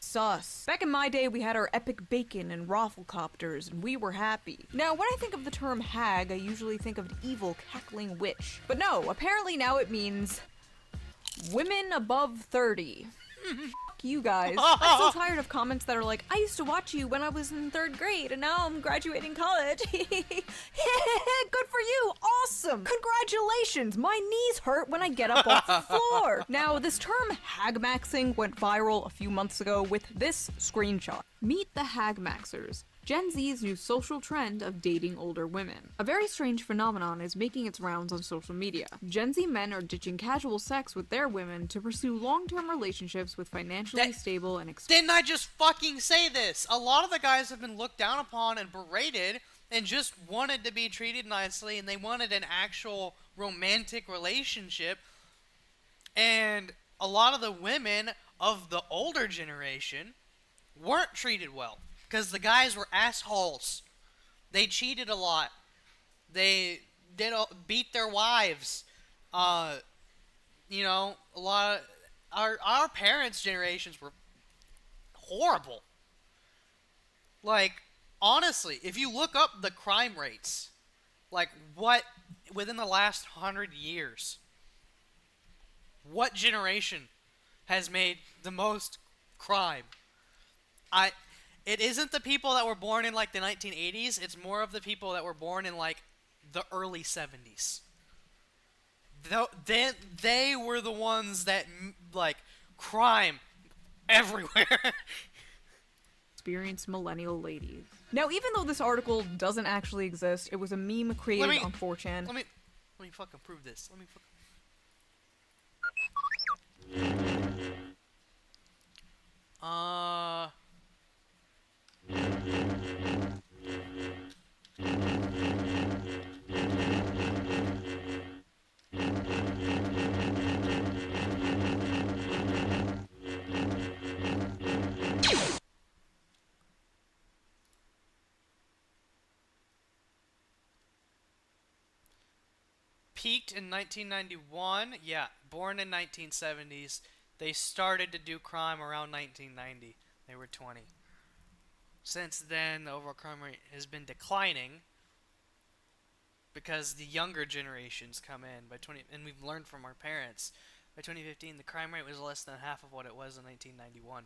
Sus. Back in my day, we had our epic bacon and rafflecopters, and we were happy. Now, when I think of the term hag, I usually think of an evil, cackling witch. But no, apparently now it means women above 30. You guys. I'm so tired of comments that are like, I used to watch you when I was in 3rd grade and now I'm graduating college. Good for you. Awesome. awesome! Congratulations! My knees hurt when I get up off the floor! Now, this term hagmaxing went viral a few months ago with this screenshot. Meet the hagmaxers. Gen Z's new social trend of dating older women. A very strange phenomenon is making its rounds on social media. Gen Z men are ditching casual sex with their women to pursue long-term relationships with financially stable and Didn't I just fucking say this? A lot of the guys have been looked down upon and berated and just wanted to be treated nicely, and they wanted an actual romantic relationship. And a lot of the women of the older generation weren't treated well. Because the guys were assholes. They cheated a lot. They beat their wives. You know, a lot of our parents' generations were horrible. Like, honestly, if you look up the crime rates, like what within the last 100 years, what generation has made the most crime? It isn't the people that were born in like the 1980s, it's more of the people that were born in like the early 70s. They were the ones that, like, crime everywhere. Experienced millennial ladies. Now, even though this article doesn't actually exist, it was a meme created on 4chan. Let me fucking prove this. Let me fucking... Peaked in 1991. Yeah, born in 1970s. They started to do crime around 1990. They were 20. Since then, the overall crime rate has been declining because the younger generations come in by 20, and we've learned from our parents. By 2015, the crime rate was less than half of what it was in 1991.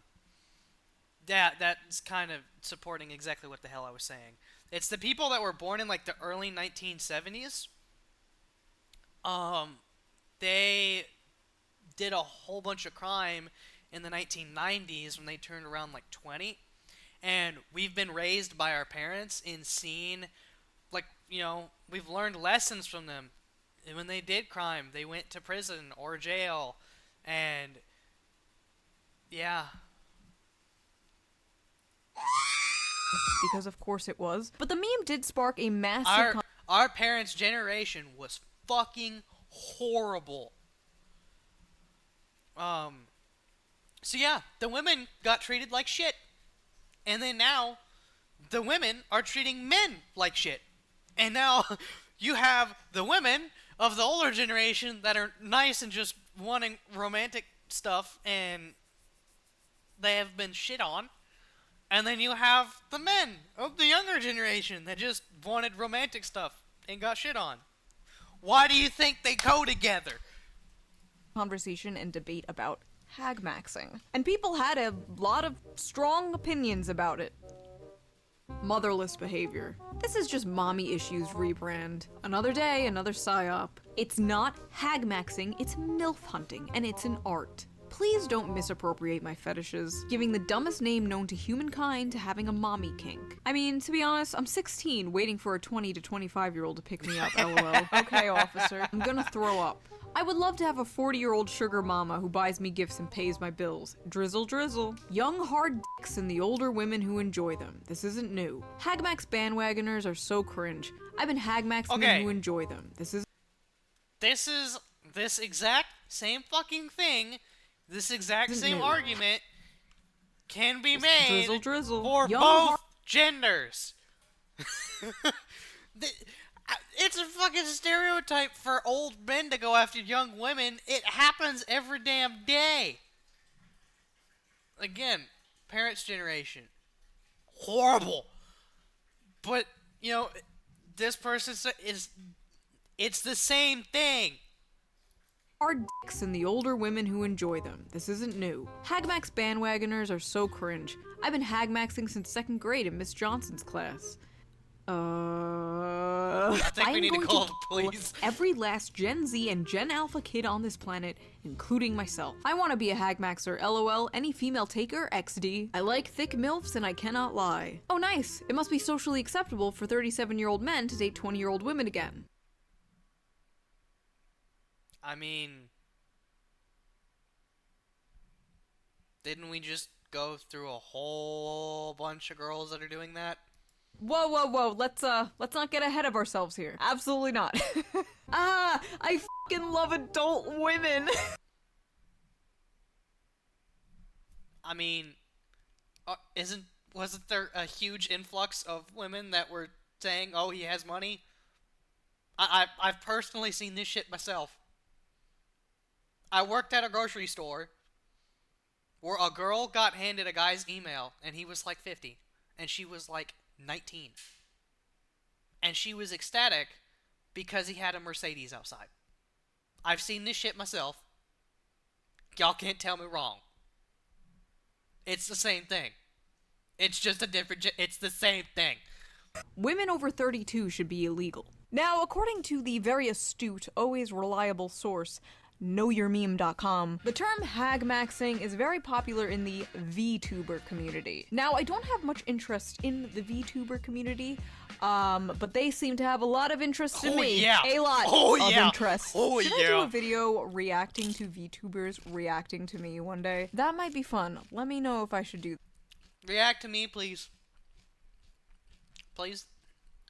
That's kind of supporting exactly what the hell I was saying. It's the people that were born in like the early 1970s. They did a whole bunch of crime in the 1990s when they turned around like 20. And we've been raised by our parents in seeing, like, you know, we've learned lessons from them. And when they did crime, they went to prison or jail. And, yeah. Because of course it was. But the meme did spark a massive... Our parents' generation was fucking horrible. So yeah, the women got treated like shit. And then now, the women are treating men like shit. And now, you have the women of the older generation that are nice and just wanting romantic stuff, and they have been shit on. And then you have the men of the younger generation that just wanted romantic stuff and got shit on. Why do you think they go together? Conversation and debate about hagmaxing. And people had a lot of strong opinions about it. Motherless behavior. This is just mommy issues rebrand. Another day, another psyop. It's not hagmaxing, it's MILF hunting, and it's an art. Please don't misappropriate my fetishes, giving the dumbest name known to humankind to having a mommy kink. I mean, to be honest, I'm 16, waiting for a 20 to 25-year-old to pick me up, lol. Okay, officer, I'm gonna throw up. I would love to have a 40-year-old sugar mama who buys me gifts and pays my bills. Drizzle, drizzle. Young hard dicks and the older women who enjoy them. This isn't new. Hagmax bandwagoners are so cringe. I've been hagmaxing men who enjoy them. This is this exact same fucking thing, this exact same argument can be made drizzle, drizzle. For both genders. It's a fucking stereotype for old men to go after young women. It happens every damn day. Again, parents' generation. Horrible. But, you know, this person it's the same thing. Hard dicks and the older women who enjoy them. This isn't new. Hagmax bandwagoners are so cringe. I've been hagmaxing since 2nd grade in Miss Johnson's class. I think we need to call the police. Every last Gen Z and Gen Alpha kid on this planet, including myself. I want to be a hagmaxer, lol, any female taker, XD. I like thick MILFs and I cannot lie. Oh nice, it must be socially acceptable for 37-year-old men to date 20-year-old women again. I mean, didn't we just go through a whole bunch of girls that are doing that? Whoa, whoa, whoa, let's not get ahead of ourselves here. Absolutely not. I fucking love adult women. I mean, wasn't there a huge influx of women that were saying, oh, he has money? I've personally seen this shit myself. I worked at a grocery store where a girl got handed a guy's email, and he was like 50, and she was like 19. And she was ecstatic because he had a Mercedes outside. I've seen this shit myself. Y'all can't tell me wrong. It's the same thing. It's just a different... It's the same thing. Women over 32 should be illegal. Now, according to the very astute, always reliable source, knowyourmeme.com, the term hagmaxing is very popular in the VTuber community. Now, I don't have much interest in the VTuber community, but they seem to have a lot of interest in me. Yeah. A lot of interest. Should I do a video reacting to VTubers reacting to me one day? That might be fun. Let me know if I should do that. React to me, please. Please.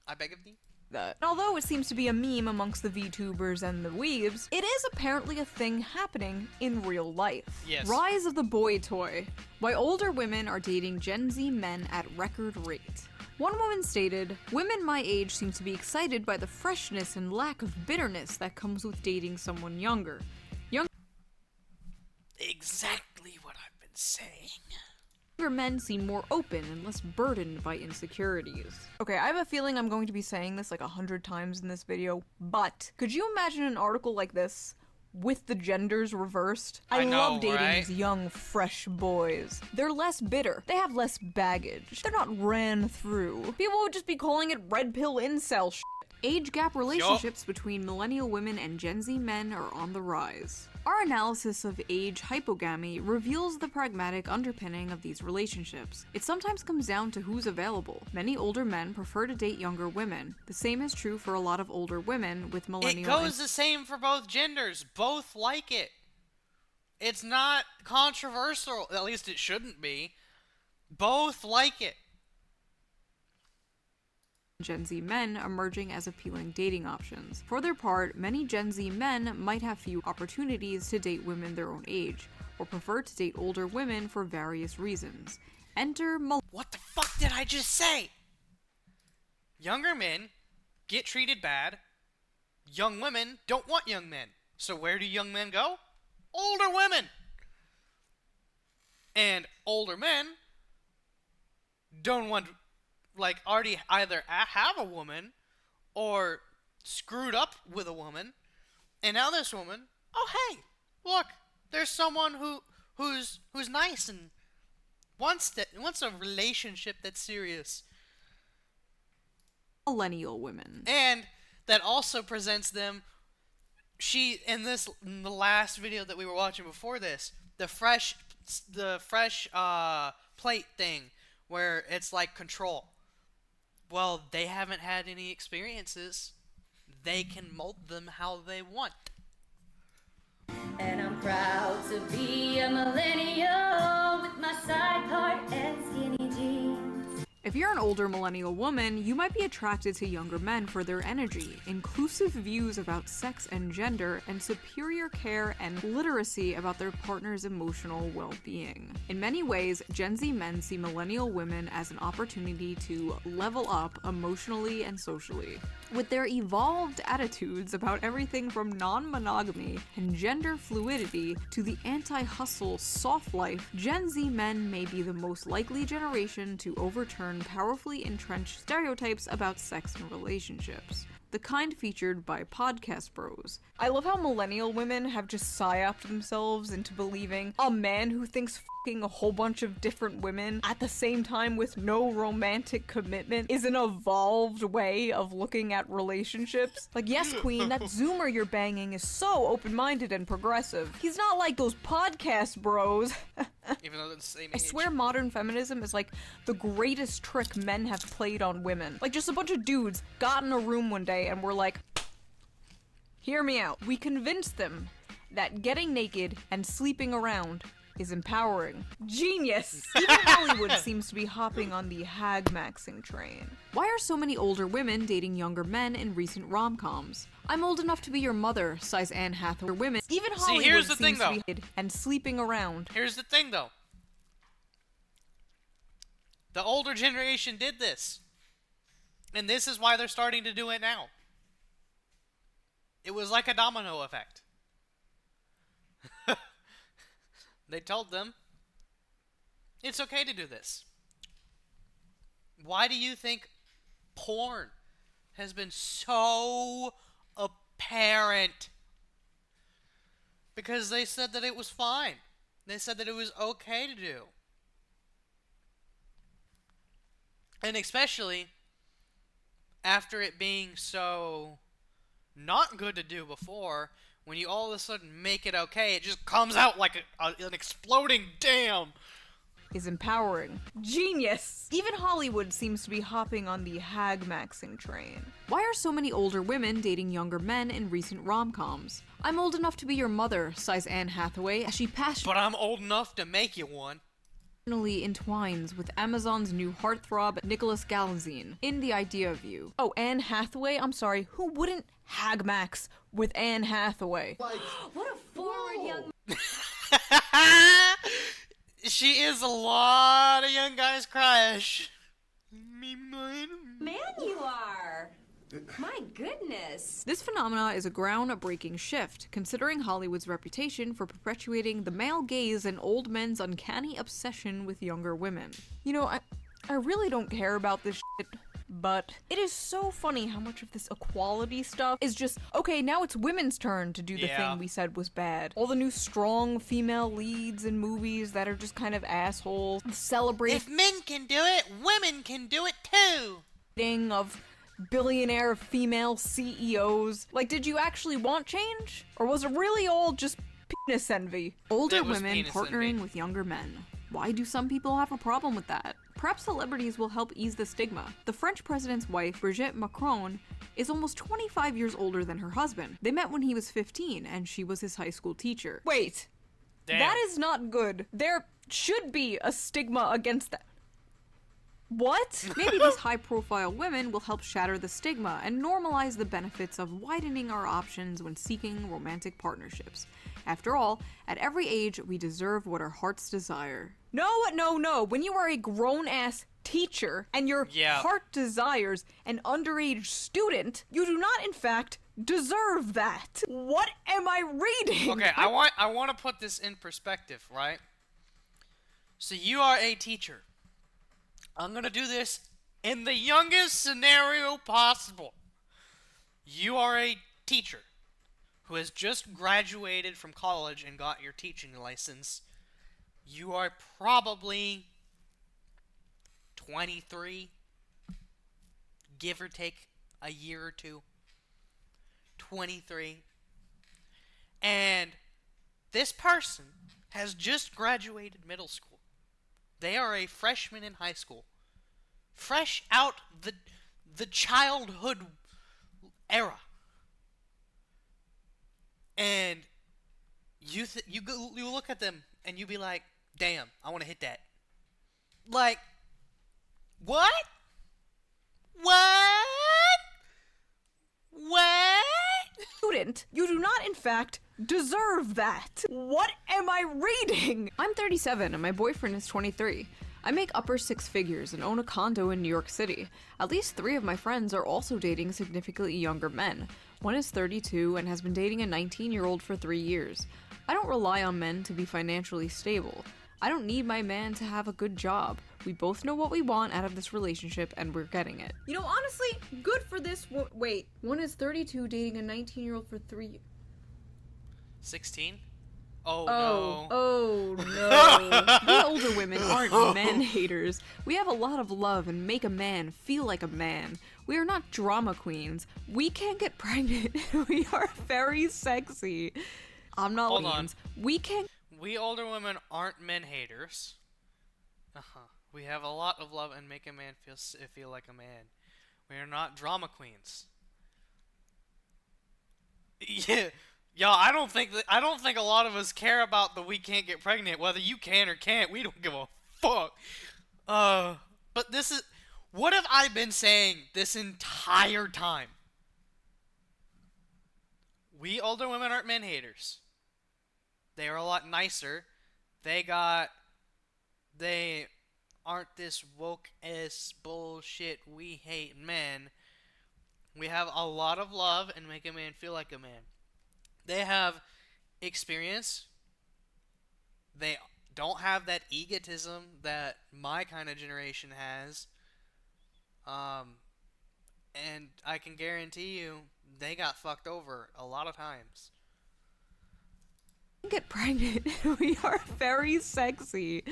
I beg of thee. That. Although it seems to be a meme amongst the VTubers and the weebs, it is apparently a thing happening in real life. Yes. Rise of the boy toy. Why older women are dating Gen Z men at record rate. One woman stated, "Women my age seem to be excited by the freshness and lack of bitterness that comes with dating someone younger. Exactly what I've been saying. Younger men seem more open and less burdened by insecurities." Okay, I have a feeling I'm going to be saying this like 100 times in this video, but could you imagine an article like this with the genders reversed? I love dating these young, fresh boys. They're less bitter. They have less baggage. They're not ran through. People would just be calling it red pill incel shit. Age gap relationships between millennial women and Gen Z men are on the rise. Our analysis of age hypogamy reveals the pragmatic underpinning of these relationships. It sometimes comes down to who's available. Many older men prefer to date younger women. The same is true for a lot of older women with millennial. It goes the same for both genders. Both like it. It's not controversial. At least it shouldn't be. Both like it. Gen Z men emerging as appealing dating options. For their part, many Gen Z men might have few opportunities to date women their own age, or prefer to date older women for various reasons. Enter What the fuck did I just say? Younger men get treated bad. Young women don't want young men. So where do young men go? Older women. And older men don't want... like, already either have a woman or screwed up with a woman, and now this woman, oh hey, look, there's someone who's nice and wants a relationship that's serious. Millennial women. And that also presents them, in the last video that we were watching before this, the fresh plate thing, where it's like control. Well, they haven't had any experiences. They can mold them how they want. And I'm proud to be a millennial with my side part and skinny jeans. If you're an older millennial woman, you might be attracted to younger men for their energy, inclusive views about sex and gender, and superior care and literacy about their partner's emotional well-being. In many ways, Gen Z men see millennial women as an opportunity to level up emotionally and socially. With their evolved attitudes about everything from non-monogamy and gender fluidity to the anti-hustle soft life, Gen Z men may be the most likely generation to overturn powerfully entrenched stereotypes about sex and relationships. the kind featured by podcast bros. I love how millennial women have just psyoped themselves into believing a man who thinks f***ing a whole bunch of different women at the same time with no romantic commitment is an evolved way of looking at relationships. Like, yes, queen, that zoomer you're banging is so open-minded and progressive. He's not like those podcast bros. Even though they're the same I age. swear modern feminism is like the greatest trick men have played on women. Like, just a bunch of dudes got in a room one day and were like, hear me out. We convinced them that getting naked and sleeping around is empowering. Genius! Even Hollywood seems to be hopping on the hag-maxing train. Why are so many older women dating younger men in recent rom-coms? I'm old enough to be your mother, sighs Anne Hathaway. Women, even Hollywood here's the seems thing, to be and sleeping around. Here's the thing, though. The older generation did this. And this is why they're starting to do it now. It was like a domino effect. They told them, it's okay to do this. Why do you think porn has been so apparent? Because they said that it was fine. They said that it was okay to do. And especially after it being so not good to do before, when you all of a sudden make it okay, it just comes out like an exploding dam. Is empowering. Genius! Even Hollywood seems to be hopping on the hag-maxing train. Why are so many older women dating younger men in recent rom-coms? I'm old enough to be your mother, sighs Anne Hathaway as she passionately But I'm old enough to make you one. Entwines with Amazon's new heartthrob Nicholas Galazine in The Idea of You. Oh, Anne Hathaway? I'm sorry, who wouldn't hag-max with Anne Hathaway? What a forward young She is a lot of young guys' crush. man you are. My goodness. This phenomena is a groundbreaking shift, considering Hollywood's reputation for perpetuating the male gaze and old men's uncanny obsession with younger women. You know, I really don't care about this shit, but it is so funny how much of this equality stuff is just, okay, now it's women's turn to do the thing we said was bad. All the new strong female leads in movies that are just kind of assholes. Celebrating If men can do it, women can do it too. Of billionaire female CEOs. Like, did you actually want change? Or was it really all just penis envy? Older women partnering with younger men. Why do some people have a problem with that? Perhaps celebrities will help ease the stigma. The French president's wife, Brigitte Macron, is almost 25 years older than her husband. They met when he was 15, and she was his high school teacher. Wait. Damn. That is not good. There should be a stigma against that. What? Maybe these high-profile women will help shatter the stigma and normalize the benefits of widening our options when seeking romantic partnerships. After all, at every age, we deserve what our hearts desire. No. When you are a grown-ass teacher and your heart desires an underage student, you do not, in fact, deserve that. What am I reading? Okay, I want to put this in perspective, right? So you are a teacher. I'm going to do this in the youngest scenario possible. You are a teacher who has just graduated from college and got your teaching license. You are probably 23, give or take a year or two. 23. And this person has just graduated middle school. They are a freshman in high school. Fresh out the childhood era. And you look at them and you be like, damn, I want to hit that. Like, what? Student, you do not, in fact, deserve that. What am I reading? I'm 37 and my boyfriend is 23. I make upper six figures and own a condo in New York City. At least 3 of my friends are also dating significantly younger men. One is 32 and has been dating a 19-year-old for 3 years. I don't rely on men to be financially stable. I don't need my man to have a good job. We both know what we want out of this relationship and we're getting it. You know, honestly, good for this. Wait, one is 32 dating a 19-year-old for 3 16? Oh, no. Oh no. We older women aren't man haters. We have a lot of love and make a man feel like a man. We are not drama queens. We can't get pregnant. We are very sexy. I'm not Hold leans. on. We older women aren't men haters. We have a lot of love and make a man feel like a man. We are not drama queens. Yeah. Yo, I don't think a lot of us care about the we can't get pregnant, whether you can or can't. We don't give a fuck. But this is, what have I been saying this entire time? We older women aren't men haters. They are a lot nicer. They aren't this woke ass bullshit we hate men. We have a lot of love and make a man feel like a man. They have experience. They don't have that egotism that my kind of generation has. And I can guarantee you, they got fucked over a lot of times. Get pregnant. We are very sexy.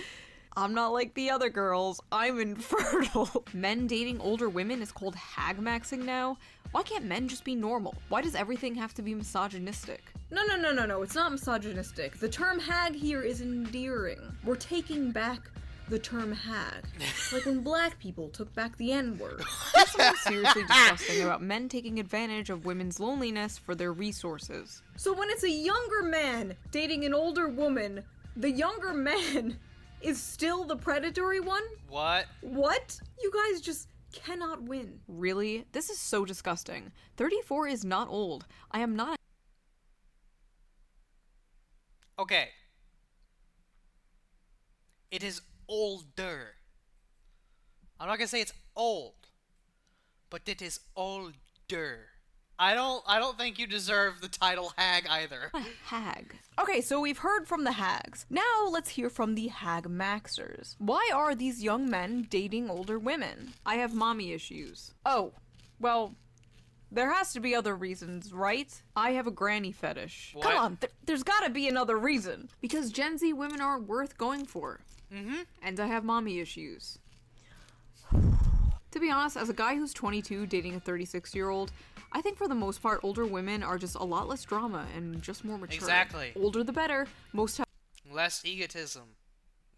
I'm not like the other girls. I'm infertile. Men dating older women is called hag maxing now. Why can't men just be normal? Why does everything have to be misogynistic? No. It's not misogynistic. The term hag here is endearing. We're taking back the term hag. Like when black people took back the N-word. There's something seriously disgusting about men taking advantage of women's loneliness for their resources. So when it's a younger man dating an older woman, the younger man is still the predatory one? What? What? You guys just cannot win. Really? This is so disgusting. 34 is not old. I am not. Okay. It is older. I'm not gonna say it's old, but it is older. I don't think you deserve the title hag either. A hag. Okay, so we've heard from the hags. Now let's hear from the hag maxers. Why are these young men dating older women? I have mommy issues. Oh, well, there has to be other reasons, right? I have a granny fetish. What? Come on, there's gotta be another reason. Because Gen Z women aren't worth going for. And I have mommy issues. To be honest, as a guy who's 22 dating a 36-year-old, I think for the most part, older women are just a lot less drama and just more mature. Exactly. Older the better. Most Less egotism.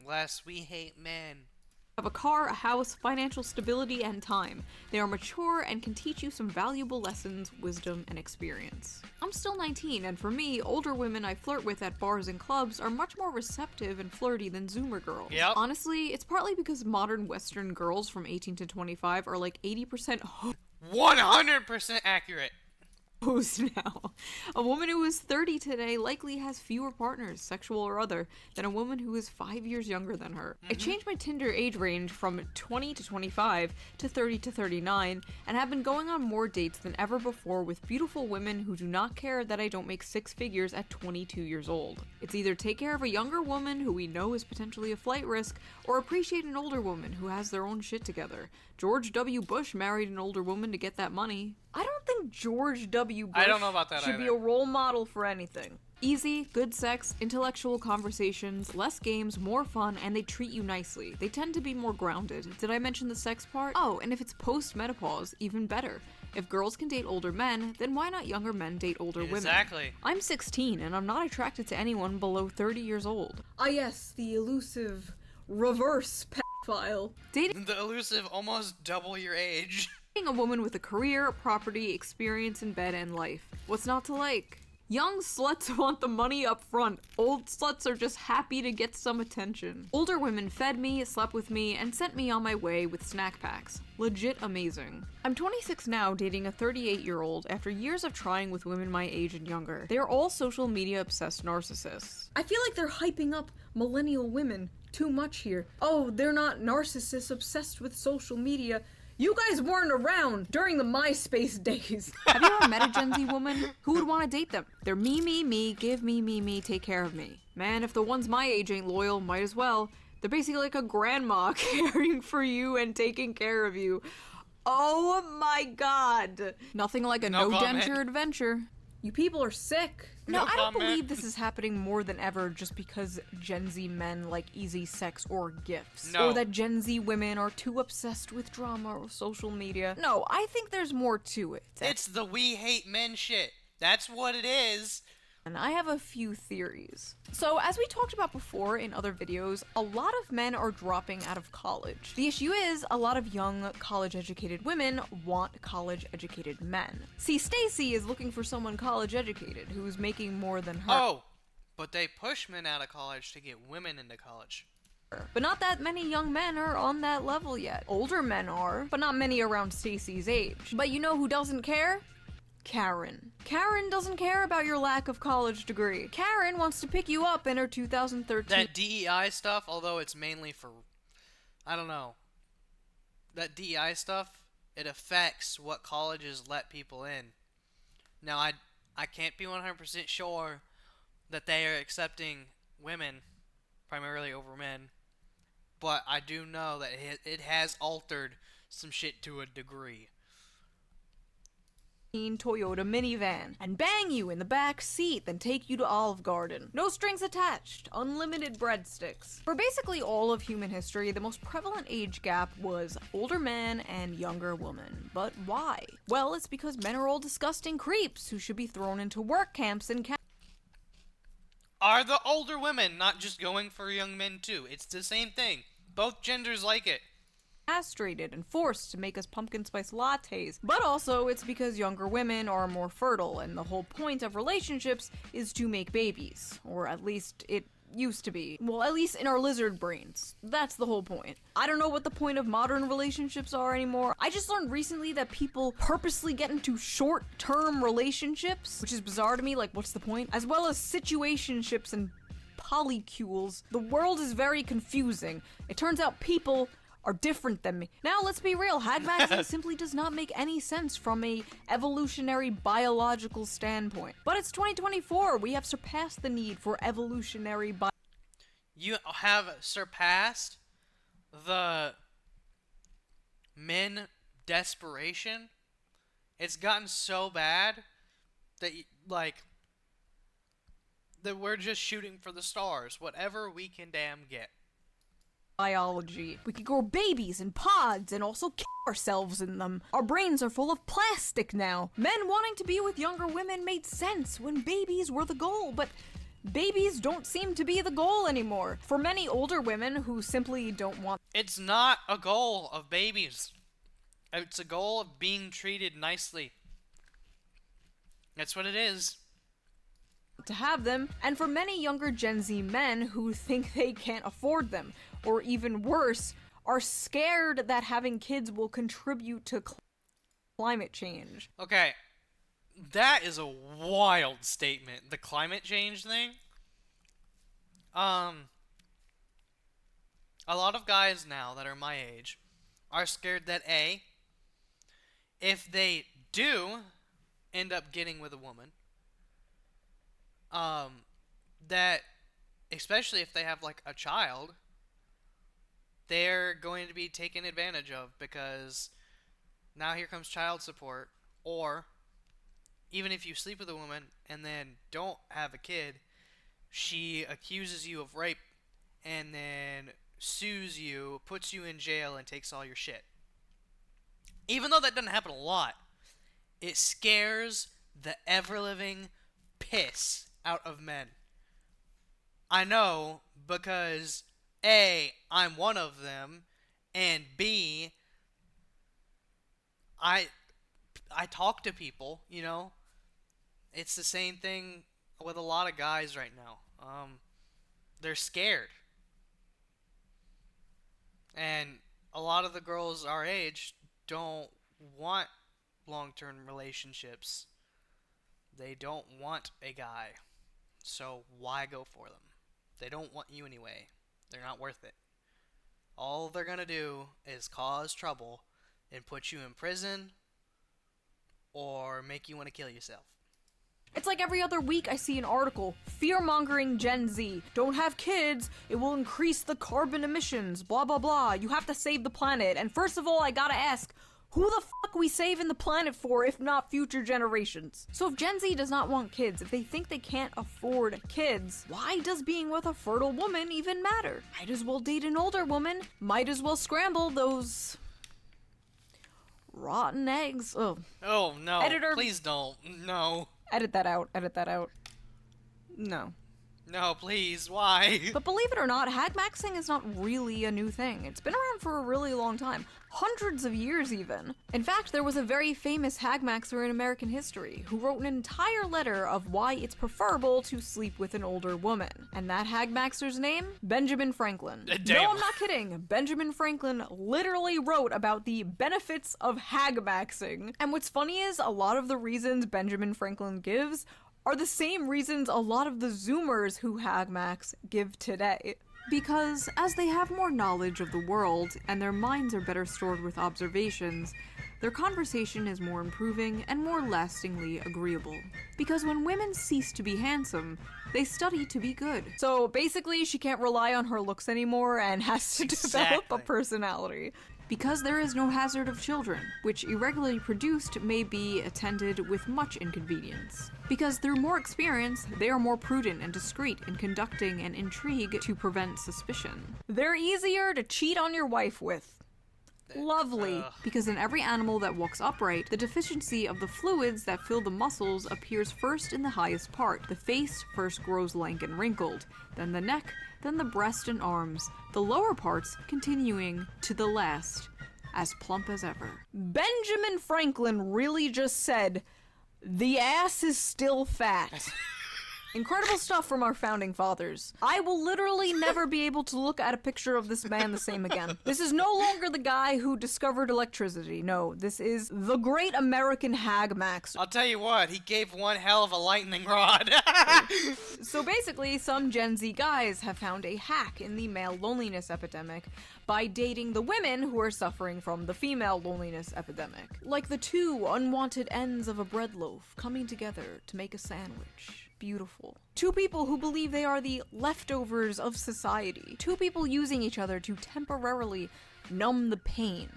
Less we hate men. have a car, a house, financial stability, and time. They are mature and can teach you some valuable lessons, wisdom, and experience. I'm still 19, and for me, older women I flirt with at bars and clubs are much more receptive and flirty than Zoomer girls. Yep. Honestly, it's partly because modern Western girls from 18 to 25 are like 80% 100% accurate. hoes now. A woman who is 30 today likely has fewer partners, sexual or other, than a woman who is 5 years younger than her. I changed my Tinder age range from 20 to 25 to 30 to 39 and have been going on more dates than ever before with beautiful women who do not care that I don't make six figures at 22 years old. It's either take care of a younger woman who we know is potentially a flight risk or appreciate an older woman who has their own shit together. George W. Bush married an older woman to get that money. I don't think George W. Bush I don't know about that should be either. a role model for anything. Easy, good sex, intellectual conversations, less games, more fun, and they treat you nicely. They tend to be more grounded. Did I mention the sex part? Oh, and if it's post-menopause, even better. If girls can date older men, then why not younger men date older women? Exactly. I'm 16, and I'm not attracted to anyone below 30 years old. Ah yes, the elusive reverse pedophile. Dating The elusive almost double your age. a woman with a career, property, experience in bed, and life. What's not to like? Young sluts want the money up front. Old sluts are just happy to get some attention. Older women fed me, slept with me, and sent me on my way with snack packs. Legit amazing. I'm 26 now, dating a 38-year-old after years of trying with women my age and younger. They are all social media obsessed narcissists. I feel like they're hyping up millennial women too much here. Oh, they're not narcissists obsessed with social media. You guys weren't around during the MySpace days. Have you ever met a Gen Z woman? Who would want to date them? They're me, give me, take care of me. Man, if the ones my age ain't loyal, might as well. They're basically like a grandma caring for you and taking care of you. Oh my god. Nothing like a No comment. no-denture adventure. You people are sick. No, No I don't comment. believe this is happening more than ever just because Gen Z men like easy sex or gifts. No. Or that Gen Z women are too obsessed with drama or social media. No, I think there's more to it. It's the we hate men shit. That's what it is. And I have a few theories. So, as we talked about before in other videos, a lot of men are dropping out of college. The issue is, a lot of young college-educated women want college-educated men. See, Stacy is looking for someone college-educated who's making more than her. Oh, but they push men out of college to get women into college. But not that many young men are on that level yet. Older men are, but not many around Stacy's age. But you know who doesn't care? Karen. Karen doesn't care about your lack of college degree. Karen wants to pick you up in her 2013. That DEI stuff, although it's mainly for, I don't know, that DEI stuff, it affects what colleges let people in. Now, I can't be 100% sure that they are accepting women primarily over men, but I do know that it has altered some shit to a degree. Toyota minivan and bang you in the back seat, then take you to Olive Garden. No strings attached, unlimited breadsticks. For basically all of human history, the most prevalent age gap was older man and younger woman. But why? Well, it's because men are all disgusting creeps who should be thrown into work camps and Are the older women not just going for young men too? It's the same thing. Both genders like it. castrated and forced to make us pumpkin spice lattes. But also, it's because younger women are more fertile, and the whole point of relationships is to make babies. Or at least it used to be. Well, at least in our lizard brains. That's the whole point. I don't know what the point of modern relationships are anymore. I just learned recently that people purposely get into short-term relationships, which is bizarre to me, like what's the point? As well as situationships and polycules. The world is very confusing. It turns out people are different than me. Now, let's be real, Hag Magazine simply does not make any sense from a evolutionary biological standpoint. But it's 2024, we have surpassed the need for evolutionary You have surpassed the men desperation. It's gotten so bad that, that we're just shooting for the stars. Whatever we can damn get. biology. We could grow babies in pods and also kill ourselves in them. Our brains are full of plastic now. Men wanting to be with younger women made sense when babies were the goal, but babies don't seem to be the goal anymore. For many older women who simply don't want It's not a goal of babies. It's a goal of being treated nicely. That's what it is. to have them, and for many younger Gen Z men who think they can't afford them, or even worse, are scared that having kids will contribute to climate change. Okay, that is a wild statement. The climate change thing. A lot of guys now that are my age are scared that A, if they do end up getting with a woman, that, especially if they have like a child, they're going to be taken advantage of because now here comes child support. Or even if you sleep with a woman and then don't have a kid, she accuses you of rape and then sues you, puts you in jail, and takes all your shit. Even though that doesn't happen a lot, it scares the ever-living piss out of men. I know because A, I'm one of them, and B, I talk to people, you know? It's the same thing with a lot of guys right now. They're scared. And a lot of the girls our age don't want long-term relationships. They don't want a guy. So why go for them? They don't want you anyway. They're not worth it. All they're gonna do is cause trouble and put you in prison or make you want to kill yourself. It's like every other week I see an article, fear-mongering Gen Z. Don't have kids, it will increase the carbon emissions, blah blah blah. You have to save the planet. And first of all, I gotta ask, who the fuck we saving the planet for if not future generations? So if Gen Z does not want kids, if they think they can't afford kids, why does being with a fertile woman even matter? Might as well date an older woman. Might as well scramble those rotten eggs. Ugh. Oh no, Editor, please don't. No. Edit that out. Edit that out. No. No, please, why? But believe it or not, hagmaxing is not really a new thing. It's been around for a really long time. Hundreds of years, even. In fact, there was a very famous hagmaxer in American history who wrote an entire letter of why it's preferable to sleep with an older woman. And that hagmaxer's name? Benjamin Franklin. Damn. No, I'm not kidding. Benjamin Franklin literally wrote about the benefits of hagmaxing. And what's funny is, a lot of the reasons Benjamin Franklin gives are the same reasons a lot of the Zoomers who hagmax give today. Because as they have more knowledge of the world and their minds are better stored with observations, their conversation is more improving and more lastingly agreeable. Because when women cease to be handsome, they study to be good. So basically, she can't rely on her looks anymore and has to develop a personality. Because there is no hazard of children, which irregularly produced may be attended with much inconvenience. Because through more experience, they are more prudent and discreet in conducting an intrigue to prevent suspicion. They're easier to cheat on your wife with. Lovely. Because in every animal that walks upright, the deficiency of the fluids that fill the muscles appears first in the highest part. The face first grows lank and wrinkled, then the neck, then the breast and arms, the lower parts continuing to the last, as plump as ever. Benjamin Franklin really just said, the ass is still fat. Incredible stuff from our founding fathers. I will literally never be able to look at a picture of this man the same again. This is no longer the guy who discovered electricity. No, this is the great American hagmaxer. I'll tell you what, he gave one hell of a lightning rod. So basically, some Gen Z guys have found a hack in the male loneliness epidemic by dating the women who are suffering from the female loneliness epidemic. Like the two unwanted ends of a bread loaf coming together to make a sandwich. Beautiful. Two people who believe they are the leftovers of society. Two people using each other to temporarily numb the pain.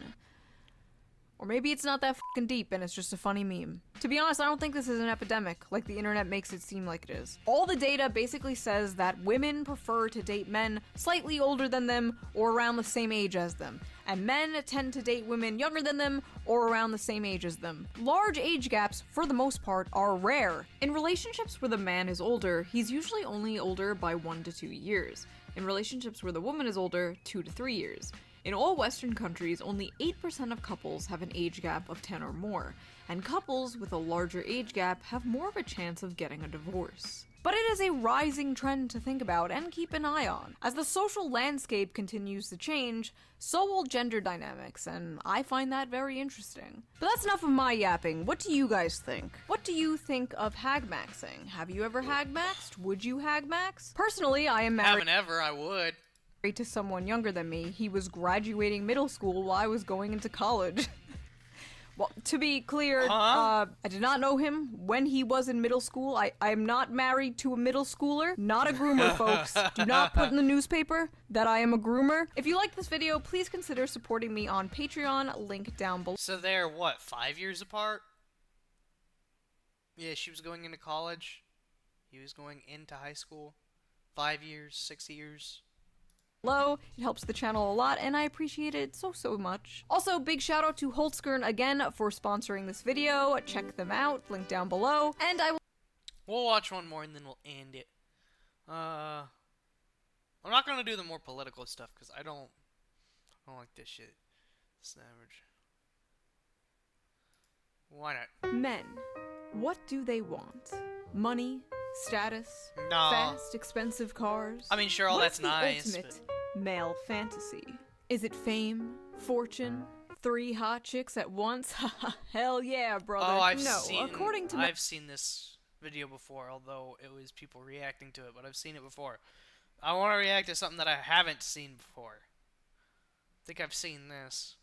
Or maybe it's not that fucking deep and it's just a funny meme. To be honest, I don't think this is an epidemic, like the internet makes it seem like it is. All the data basically says that women prefer to date men slightly older than them or around the same age as them, and men tend to date women younger than them or around the same age as them. Large age gaps, for the most part, are rare. In relationships where the man is older, he's usually only older by 1 to 2 years. In relationships where the woman is older, 2 to 3 years. In all Western countries, only 8% of couples have an age gap of 10 or more, and couples with a larger age gap have more of a chance of getting a divorce. But it is a rising trend to think about and keep an eye on. As the social landscape continues to change, so will gender dynamics, and I find that very interesting. But that's enough of my yapping. What do you guys think? What do you think of hagmaxing? Have you ever hagmaxed? Would you hagmax? Personally, I am married. Haven't ever, I would. To someone younger than me. He was graduating middle school while I was going into college. Well, to be clear, I did not know him when he was in middle school. I am not married to a middle schooler. Not a groomer, folks. Do not put in the newspaper that I am a groomer. If you like this video, please consider supporting me on Patreon, link down below. So they're, what, 5 years apart? Yeah, she was going into college. He was going into high school. 5 years, 6 years. It helps the channel a lot, and I appreciate it so much. Also, big shout out to Holtzgren again for sponsoring this video. Check them out, link down below, and I will. We'll watch one more and then we'll end it. I'm not gonna do the more political stuff because I don't like this shit. Savage. Why not? Men, what do they want? Money? Status? No. Fast, expensive cars? I mean, sure, all that's nice. What is the ultimate male fantasy? Is it fame? Fortune? 3 hot chicks at once? Hell yeah, brother. Oh, I've seen this video before, although it was people reacting to it, but I've seen it before. I want to react to something that I haven't seen before. I think I've seen this.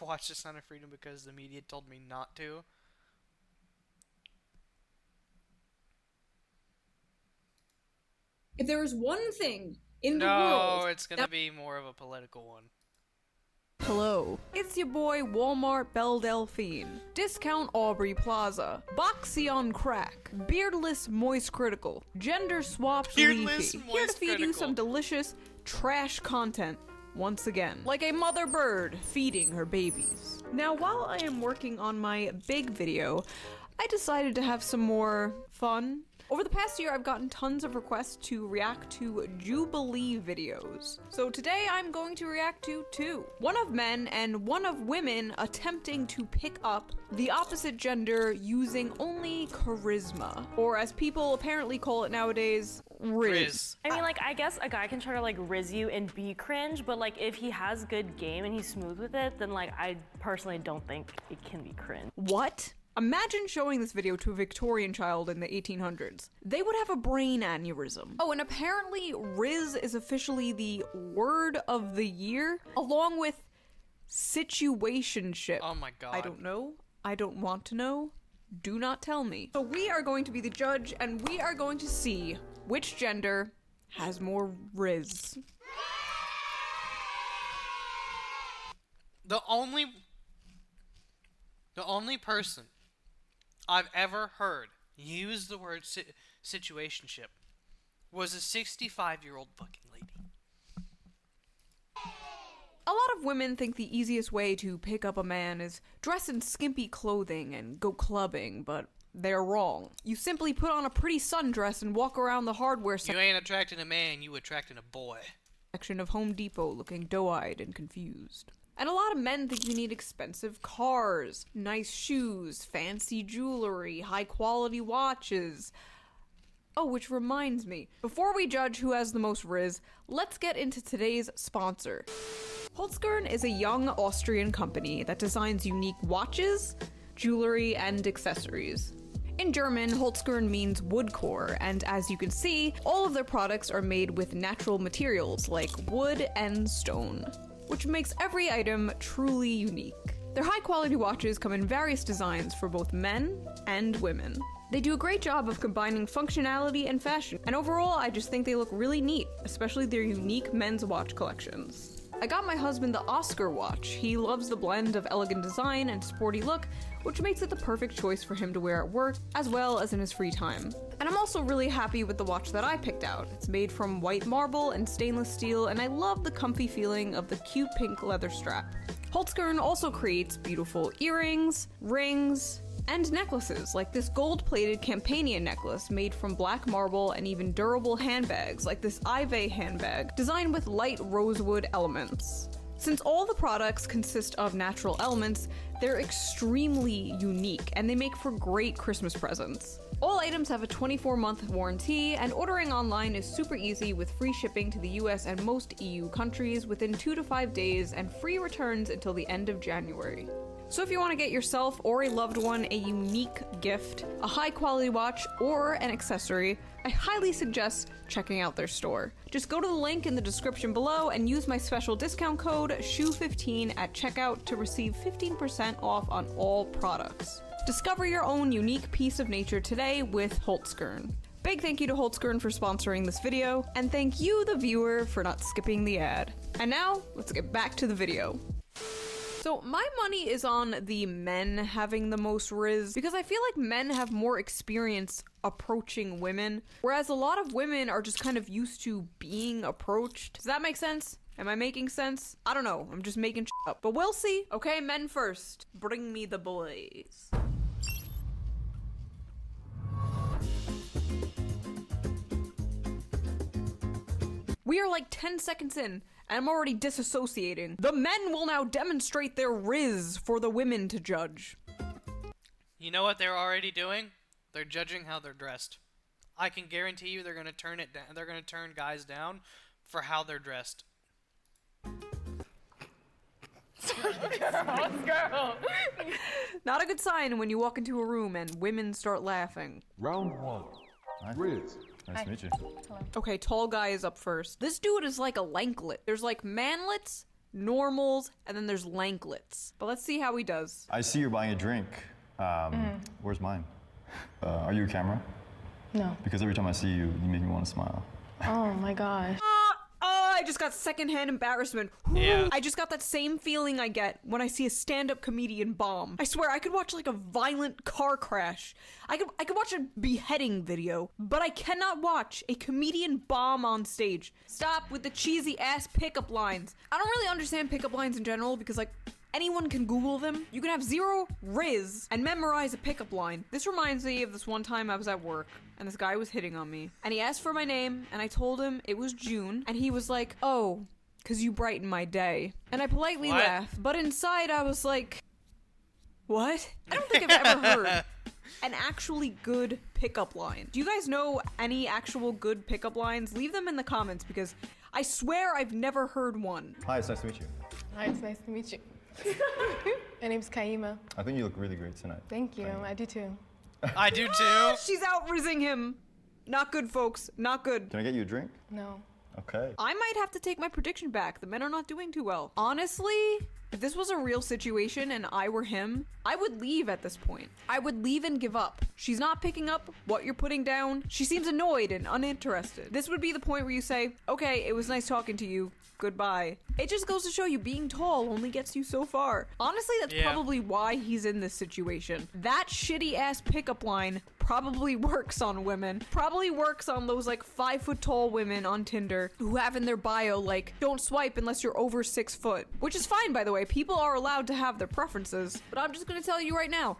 I watched The Sound of Freedom because the media told me not to. If there is one thing in the No, world... it's gonna be more of a political one. Hello, it's your boy Walmart Belle Delphine, Discount Aubrey Plaza, Boxy on Crack, Beardless Moist Critical, Gender Swapped Beardless Leafy, here to Moist feed you Critical. some delicious trash content once again, like a mother bird feeding her babies. Now, while I am working on my big video, I decided to have some more fun. Over the past year, I've gotten tons of requests to react to Jubilee videos. So today I'm going to react to two. One of men and one of women attempting to pick up the opposite gender using only charisma. Or as people apparently call it nowadays, Riz. I mean, like, I guess a guy can try to, like, riz you and be cringe, but, like, if he has good game and he's smooth with it, then, like, I personally don't think it can be cringe. What? Imagine showing this video to a Victorian child in the 1800s. They would have a brain aneurysm. Oh, and apparently Riz is officially the word of the year, along with situationship. Oh my god. I don't know. I don't want to know. Do not tell me. So we are going to be the judge, and we are going to see which gender has more Riz. The only person I've ever heard use the word situationship was a 65-year-old fucking lady. A lot of women think the easiest way to pick up a man is dress in skimpy clothing and go clubbing, but they're wrong. You simply put on a pretty sundress and walk around the hardware You ain't attracting a man, you attracting a boy. section of Home Depot looking doe-eyed and confused. And a lot of men think you need expensive cars, nice shoes, fancy jewelry, high-quality watches. Oh, which reminds me, before we judge who has the most Riz, let's get into today's sponsor. Holzgren is a young Austrian company that designs unique watches, jewelry, and accessories. In German, Holzgren means wood core, and as you can see, all of their products are made with natural materials like wood and stone, which makes every item truly unique. Their high-quality watches come in various designs for both men and women. They do a great job of combining functionality and fashion, and overall I just think they look really neat, especially their unique men's watch collections. I got my husband the Oscar watch. He loves the blend of elegant design and sporty look, which makes it the perfect choice for him to wear at work, as well as in his free time. And I'm also really happy with the watch that I picked out. It's made from white marble and stainless steel, and I love the comfy feeling of the cute pink leather strap. Holzgren also creates beautiful earrings, rings, and necklaces, like this gold-plated Campanian necklace made from black marble, and even durable handbags, like this Ive handbag, designed with light rosewood elements. Since all the products consist of natural elements, they're extremely unique, and they make for great Christmas presents. All items have a 24-month warranty, and ordering online is super easy with free shipping to the US and most EU countries within 2 to 5 days, and free returns until the end of January. So if you want to get yourself or a loved one a unique gift, a high-quality watch, or an accessory, I highly suggest checking out their store. Just go to the link in the description below and use my special discount code SHOE15 at checkout to receive 15% off on all products. Discover your own unique piece of nature today with Holzgren. Big thank you to Holzgren for sponsoring this video, and thank you, the viewer, for not skipping the ad. And now, let's get back to the video. So my money is on the men having the most Riz, because I feel like men have more experience approaching women, whereas a lot of women are just kind of used to being approached. Does that make sense? Am I making sense? I don't know, I'm just making shit up, but we'll see. Okay, men first. Bring me the boys. We are like 10 seconds in, and I'm already disassociating. The men will now demonstrate their Riz for the women to judge. You know what they're already doing? They're judging how they're dressed. I can guarantee you they're gonna turn it down. They're gonna turn guys down for how they're dressed. Girl. Not a good sign when you walk into a room and women start laughing. Round one. Riz. Nice to meet you. Okay, tall guy is up first. This dude is like a lanklet. There's like manlets, normals, and then there's lanklets. But let's see how he does. I see you're buying a drink. Where's mine? Are you a camera? No. Because every time I see you, you make me want to smile. Oh my gosh. I just got secondhand embarrassment. Yeah. I just got that same feeling I get when I see a stand-up comedian bomb. I swear, I could watch like a violent car crash. I could watch a beheading video, but I cannot watch a comedian bomb on stage. Stop with the cheesy ass pickup lines. I don't really understand pickup lines in general because like anyone can Google them. You can have zero riz and memorize a pickup line. This reminds me of this one time I was at work and this guy was hitting on me. And he asked for my name and I told him it was June. And he was like, oh, 'cause you brighten my day. And I politely laughed. But inside I was like, what? I don't think I've ever heard an actually good pickup line. Do you guys know any actual good pickup lines? Leave them in the comments because I swear I've never heard one. Hi, it's nice to meet you. Hi, it's nice to meet you. My name's Kaima. I think you look really great tonight. Thank you. I do too. I do too. She's out-rizzing him. Not good, folks. Not good. Can I get you a drink? No. Okay. I might have to take my prediction back. The men are not doing too well. Honestly, if this was a real situation and I were him, I would leave at this point. I would leave and give up. She's not picking up what you're putting down. She seems annoyed and uninterested. This would be the point where you say, okay, it was nice talking to you. Goodbye. It just goes to show you being tall only gets you so far. Honestly, that's probably why he's in this situation. That shitty ass pickup line probably works on women. Probably works on those like 5 foot tall women on Tinder who have in their bio like, don't swipe unless you're over 6 foot. Which is fine, by the way. People are allowed to have their preferences. But I'm just gonna tell you right now,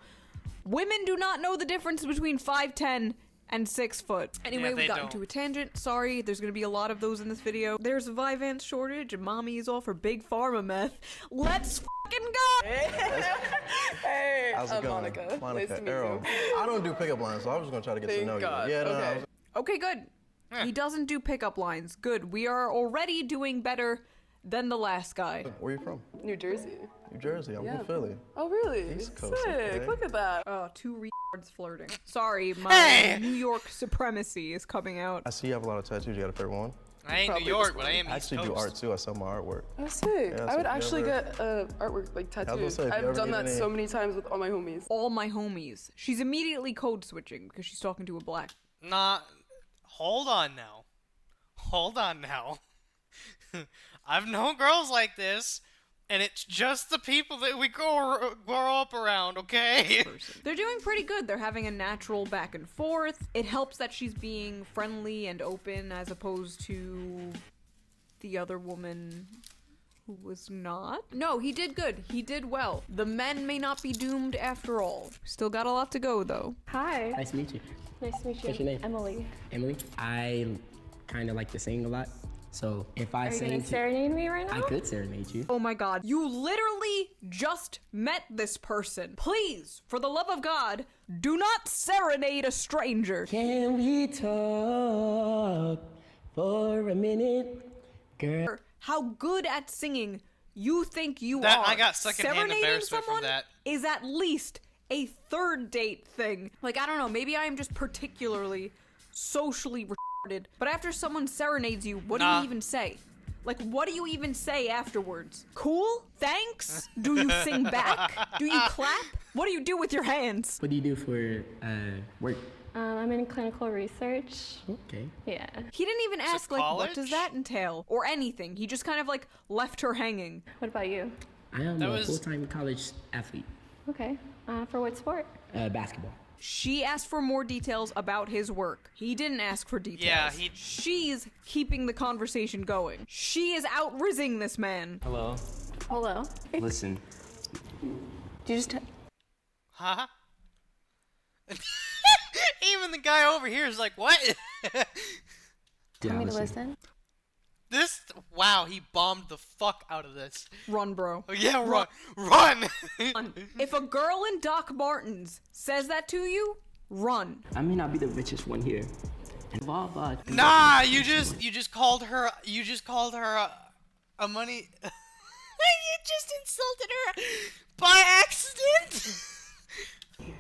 women do not know the difference between 5'10" and 6 foot. Anyway, we got into a tangent. Sorry, there's gonna be a lot of those in this video. There's a Vyvanse shortage and mommy is all for big pharma meth. Let's fucking go! Hey, how's it going? Monica. Monica, Nice to meet Errol. you. I don't do pickup lines, so I was just gonna try to get to know God. you. Yeah, no, Okay. Okay, good. He doesn't do pickup lines. Good. We are already doing better than the last guy. Where are you from? New Jersey. New Jersey. I'm Yeah. from Philly. Oh, really? East Coast, Sick. okay. Look at that. Oh, 2 retards flirting. Sorry, my New York supremacy is coming out. I see you have a lot of tattoos. You got a favorite one? I ain't New York, but I am I East actually do Coast. art too. I sell my artwork. Oh, sick. Yeah, so I would if you actually ever- get artwork, like I was gonna tattoos. say, if you I've ever done need that any- so many times with all my homies. All my homies. She's immediately code switching because she's talking to a black. Nah, hold on now. Hold on now. I've known girls like this, and it's just the people that we grow up around, okay? They're doing pretty good. They're having a natural back and forth. It helps that she's being friendly and open as opposed to the other woman who was not. No, he did good. He did well. The men may not be doomed after all. Still got a lot to go, though. Hi. Nice to meet you. Nice to meet you. What's your name? Emily. Emily. I kind of like to sing a lot, so if I Are you sing, gonna serenade me right now? I could serenade you. Oh my god. You literally just met this person. Please, for the love of God, do not serenade a stranger. Can we talk for a minute, girl? How good at singing you think you That- are. I got secondhand Serenading embarrassment from someone that. is at least a third date thing. Like, I don't know, maybe I am just particularly socially retarded. But after someone serenades you, what do you even say? Like, what do you even say afterwards? Cool? Thanks? Do you sing back? Do you clap? What do you do with your hands? What do you do for work? I'm in clinical research. Okay. Yeah. He didn't even ask, like, what does college? that entail? Or anything. He just kind of, like, left her hanging. What about you? I am a full-time college athlete. Okay. For what sport? Basketball. She asked for more details about his work. He didn't ask for details. Yeah, She's keeping the conversation going. She is out-rizzing this man. Hello. Hello. Listen. Do you just... Huh? Even the guy over here is like, what? Want me to listen? This, wow, he bombed the fuck out of this. Run, bro. Oh, yeah, run. Run! If a girl in Doc Martens says that to you, run. I may not be the richest one here. And Nah, you just called her a money. You just insulted her by accident.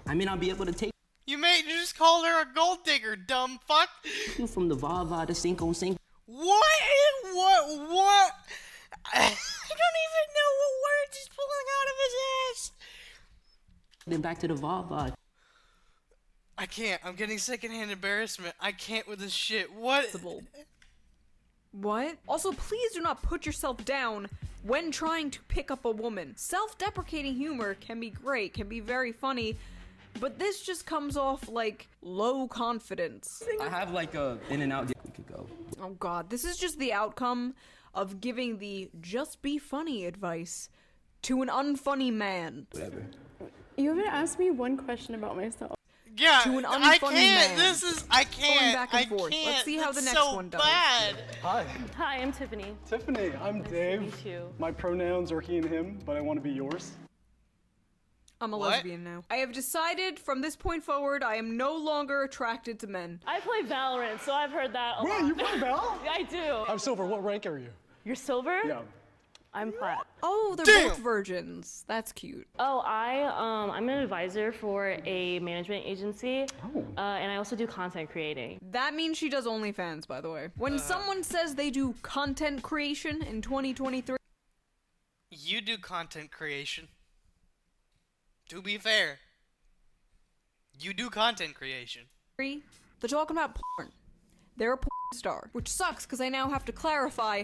I may not be able to take You just called her a gold digger, dumb fuck. you from the Vava to Cinco Cinco. What? I don't even know what words he's pulling out of his ass. Then back to the Vava. I can't. I'm getting secondhand embarrassment. I can't with this shit. What? What? Also, please do not put yourself down when trying to pick up a woman. Self-deprecating humor can be great, can be very funny, but this just comes off like low confidence. I have like a in and out. We could go. Oh god, this is just the outcome of giving the just be funny advice to an unfunny man. Whatever. You haven't asked me one question about myself. Yeah, To an I unfunny can't. man. I can't. Going back and I forth. can't. Let's see how the It's next so one does. bad. Hi. Hi, I'm Tiffany. Tiffany, I'm Dave. meet you. My pronouns are he and him, but I want to be yours. I'm a What? lesbian now. I have decided from this point forward I am no longer attracted to men. I play Valorant, so I've heard that a Wait, lot. you play Val? Yeah, I do. I'm silver. What rank are you? You're silver? Yeah. I'm plat. Oh, they're Damn. both virgins. That's cute. Oh, I'm an advisor for a management agency, and I also do content creating. That means she does OnlyFans, by the way. When someone says they do content creation in 2023, You do content creation. To be fair, you do content creation. they're talking about porn. They're a porn star, which sucks because I now have to clarify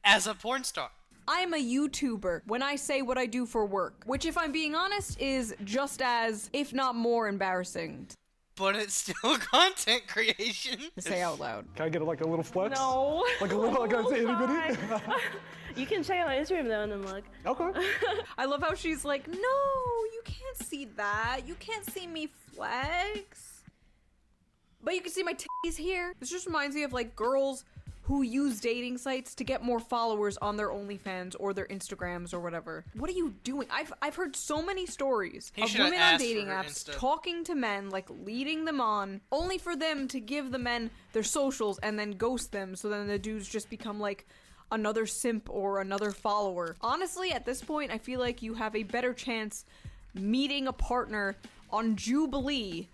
As a porn star. I'm a YouTuber when I say what I do for work, which if I'm being honest is just as, if not more embarrassing But it's still content creation. to say out loud. Can I get like a little flex? No. Like a little, like a itty bitty? You can check out my Instagram though and then look. Okay. I love how she's like, no, you can't see that. You can't see me flex. But you can see my titties here. This just reminds me of like girls who use dating sites to get more followers on their OnlyFans or their Instagrams or whatever. What are you doing? I've heard so many stories He of should've women on asked dating for apps Insta. talking to men, like leading them on, only for them to give the men their socials and then ghost them, so then the dudes just become like another simp or another follower. Honestly, at this point, I feel like you have a better chance meeting a partner on Jubilee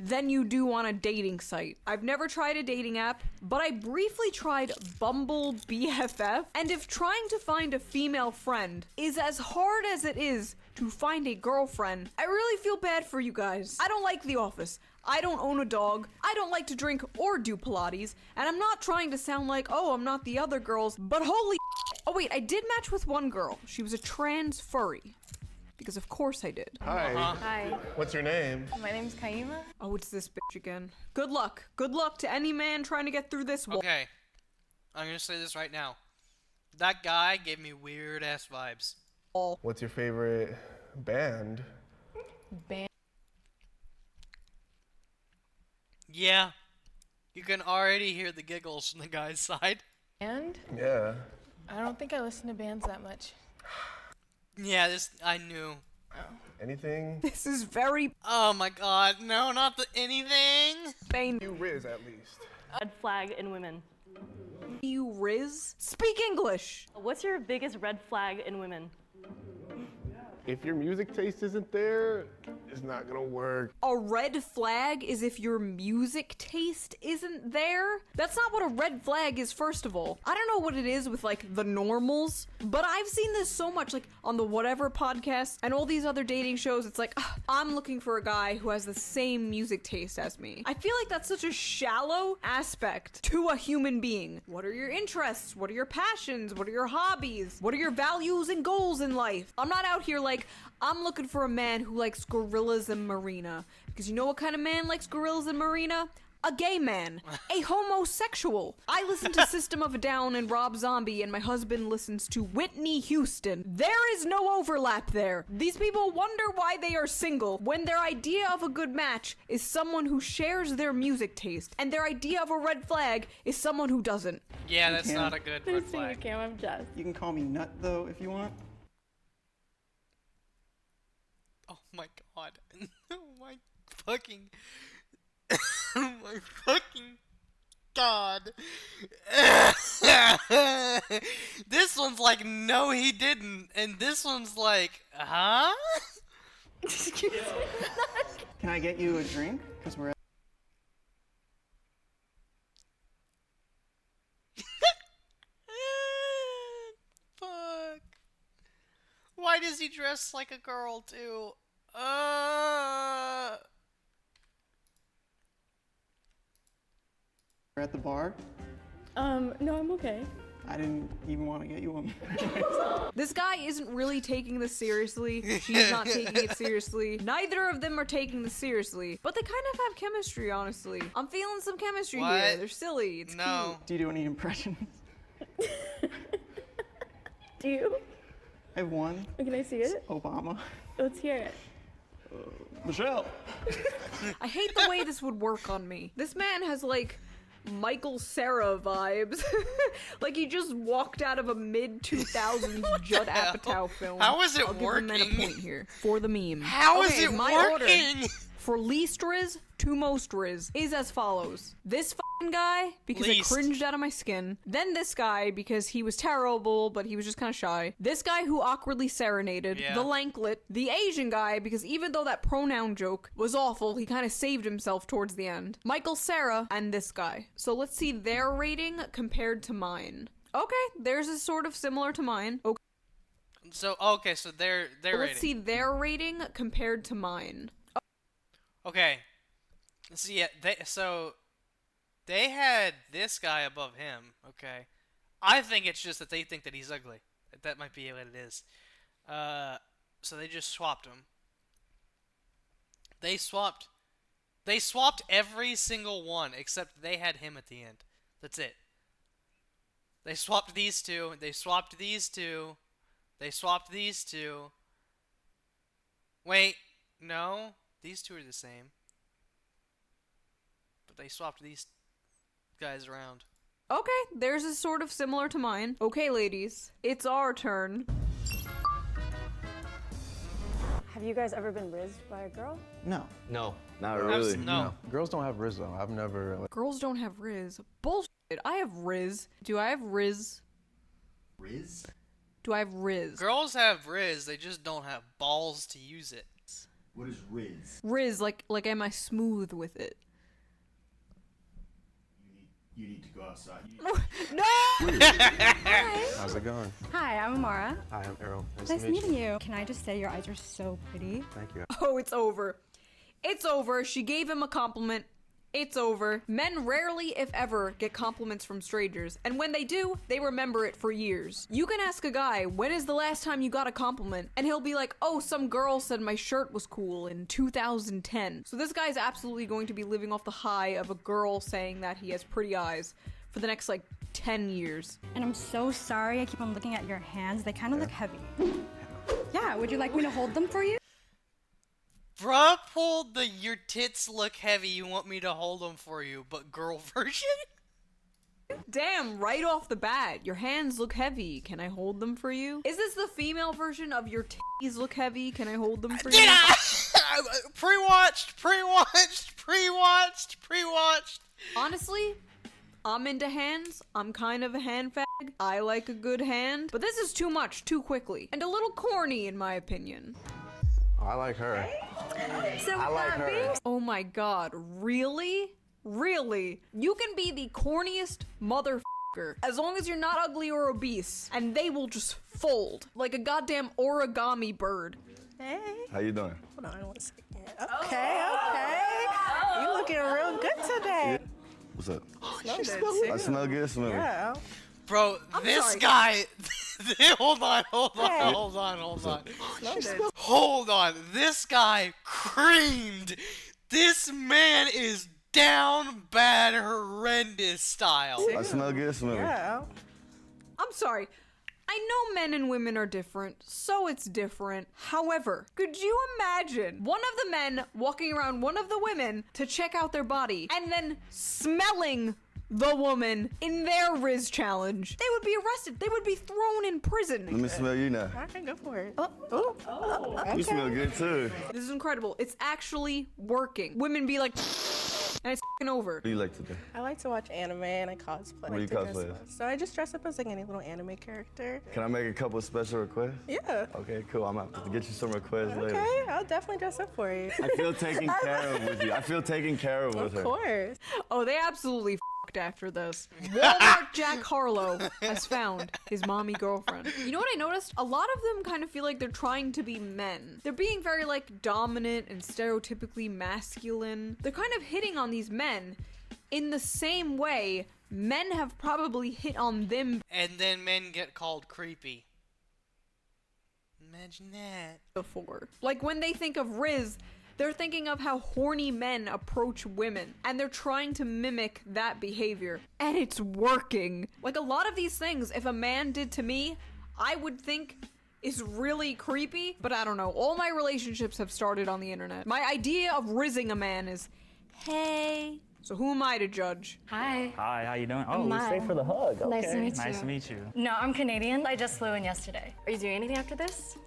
than you do on a dating site. I've never tried a dating app, but I briefly tried Bumble BFF, and if trying to find a female friend is as hard as it is to find a girlfriend, I really feel bad for you guys. I don't like The Office. I don't own a dog. I don't like to drink or do Pilates, and I'm not trying to sound like, oh, I'm not the other girls, but holy oh wait, I did match with one girl. She was a trans furry. Because of course I did. Hi. Hi. What's your name? My name's Kaima. Oh, it's this bitch again. Good luck. Good luck to any man trying to get through this wall. Okay. I'm gonna say this right now. That guy gave me weird ass vibes. What's your favorite band? Band. Yeah. You can already hear the giggles from the guy's side. Yeah. I don't think I listen to bands that much. Yeah, this I knew. Anything? This is very. Oh my god, no, not the anything. You Riz at least. Red flag in women. You Riz? Speak English! What's your biggest red flag in women? If your music taste isn't there, it's not gonna work. A red flag is if your music taste isn't there? That's not what a red flag is, first of all. I don't know what it is with, like, the normals, but I've seen this so much, like, on the Whatever podcast and all these other dating shows. It's like, I'm looking for a guy who has the same music taste as me. I feel like that's such a shallow aspect to a human being. What are your interests? What are your passions? What are your hobbies? What are your values and goals in life? I'm not out here like, I'm looking for a man who likes gorillas and Marina. Because you know what kind of man likes gorillas and Marina? A gay man. A homosexual. I listen to System of a Down and Rob Zombie, and my husband listens to Whitney Houston. There is no overlap there. These people wonder why they are single when their idea of a good match is someone who shares their music taste, and their idea of a red flag is someone who doesn't. Yeah, that's not a good red flag. I'm Jess. You can call me Nut, though, if you want. Oh my god. Oh my fucking. Oh my fucking god. This one's like, no, he didn't. And this one's like, huh? Excuse me. Can I get you a drink? Because we're. Fuck. why does he dress like a girl too? You're at the bar? No, I'm okay. I didn't even want to get you one. This guy isn't really taking this seriously. She's not taking it seriously. Neither of them are taking this seriously. But they kind of have chemistry, honestly. I'm feeling some chemistry here. They're silly. It's cute. Do you do any impressions? Do you? I have one. Can I see it? Obama. Let's hear it. Michelle. I hate the way this would work on me. This man has like Michael Cera vibes. Like he just walked out of a mid-2000s Judd Apatow film. How is it I'll working? give the man a point here for the meme. How is Okay, it my working? Order for least Riz to most Riz is as follows. This fucking guy, because Least. I cringed out of my skin. Then this guy, because he was terrible, but he was just kind of shy. This guy who awkwardly serenaded. Yeah. The Lanklet. The Asian guy, because even though that pronoun joke was awful, he kind of saved himself towards the end. Michael Cera, and this guy. So let's see their rating compared to mine. Okay, theirs is sort of similar to mine. Okay. So okay, so their Let's rating. see their rating compared to mine. Okay. So yeah, they had this guy above him. Okay, I think it's just that they think that he's ugly. That might be what it is. So they just swapped him. They swapped every single one except they had him at the end. That's it. They swapped these two. They swapped these two. They swapped these two. Wait, no, these two are the same. But they swapped these guys around. Okay, theirs is sort of similar to mine. Okay, ladies, it's our turn. Have you guys ever been rizzed by a girl? No. No, not really. No. Girls don't have Riz though. I've never. Girls don't have Riz. Bullshit. I have Riz. Do I have Riz? Riz? Do I have Riz? Girls have Riz, they just don't have balls to use it. What is Riz? Riz, like am I smooth with it? You need to go outside. No! How's it going? Hi, I'm Amara. Hi, I'm Errol. Nice meeting you. Can I just say your eyes are so pretty? Thank you. Oh, it's over. It's over. She gave him a compliment. It's over. Men rarely, if ever, get compliments from strangers, and when they do, they remember it for years. You can ask a guy, when is the last time you got a compliment? And he'll be like, oh, some girl said my shirt was cool in 2010. So this guy's absolutely going to be living off the high of a girl saying that he has pretty eyes for the next, 10 years. And I'm so sorry I keep on looking at your hands. They kind of look heavy. Yeah, would you like me to hold them for you? Bruh pulled the your tits look heavy, you want me to hold them for you, but girl version? Damn, right off the bat, your hands look heavy. Can I hold them for you? Is this the female version of your titties look heavy? Can I hold them for you? Pre-watched. Honestly, I'm into hands. I'm kind of a hand fag. I like a good hand. But this is too much, too quickly. And a little corny, in my opinion. I like her. So I like her. Oh my god, really? Really? You can be the corniest motherfucker as long as you're not ugly or obese, and they will just fold like a goddamn origami bird. Hey. How you doing? Hold on one second. Okay. You looking real good today. What's up? Smell good, I smell good. Smell Yeah. Bro, this sorry. guy... Hold on. Hold on. This guy creamed. This man is down bad horrendous style. I smell good. Smell good. Yeah. I'm sorry. I know men and women are different, so it's different. However, could you imagine one of the men walking around one of the women to check out their body and then smelling the woman in their Riz challenge? They would be arrested. They would be thrown in prison. Let me smell you now. I can go for it. You smell good too. This is incredible. It's actually working. Women be like, and it's f***ing over. What do you like to do? I like to watch anime and I cosplay. What do you cosplay as? So I just dress up as any little anime character. Can I make a couple special requests? Yeah. Okay, cool. I'm out to get you some requests later. Okay, I'll definitely dress up for you. I feel taken care of with you. I feel taken care of with her. Of course. Oh, they absolutely after this. Walmart Jack Harlow has found his mommy girlfriend. You know what I noticed? A lot of them kind of feel like they're trying to be men. They're being very like dominant and stereotypically masculine. They're kind of hitting on these men in the same way men have probably hit on them. And then men get called creepy. Imagine that. Before. Like when they think of Riz, they're thinking of how horny men approach women, and they're trying to mimic that behavior, and it's working. Like a lot of these things, if a man did to me, I would think is really creepy, but I don't know. All my relationships have started on the internet. My idea of rizzing a man is, hey. So who am I to judge? Hi. Hi, how you doing? Oh, I'm we stay Mai. for the hug. Okay. Nice to meet you. Nice to meet you. No, I'm Canadian. I just flew in yesterday. Are you doing anything after this?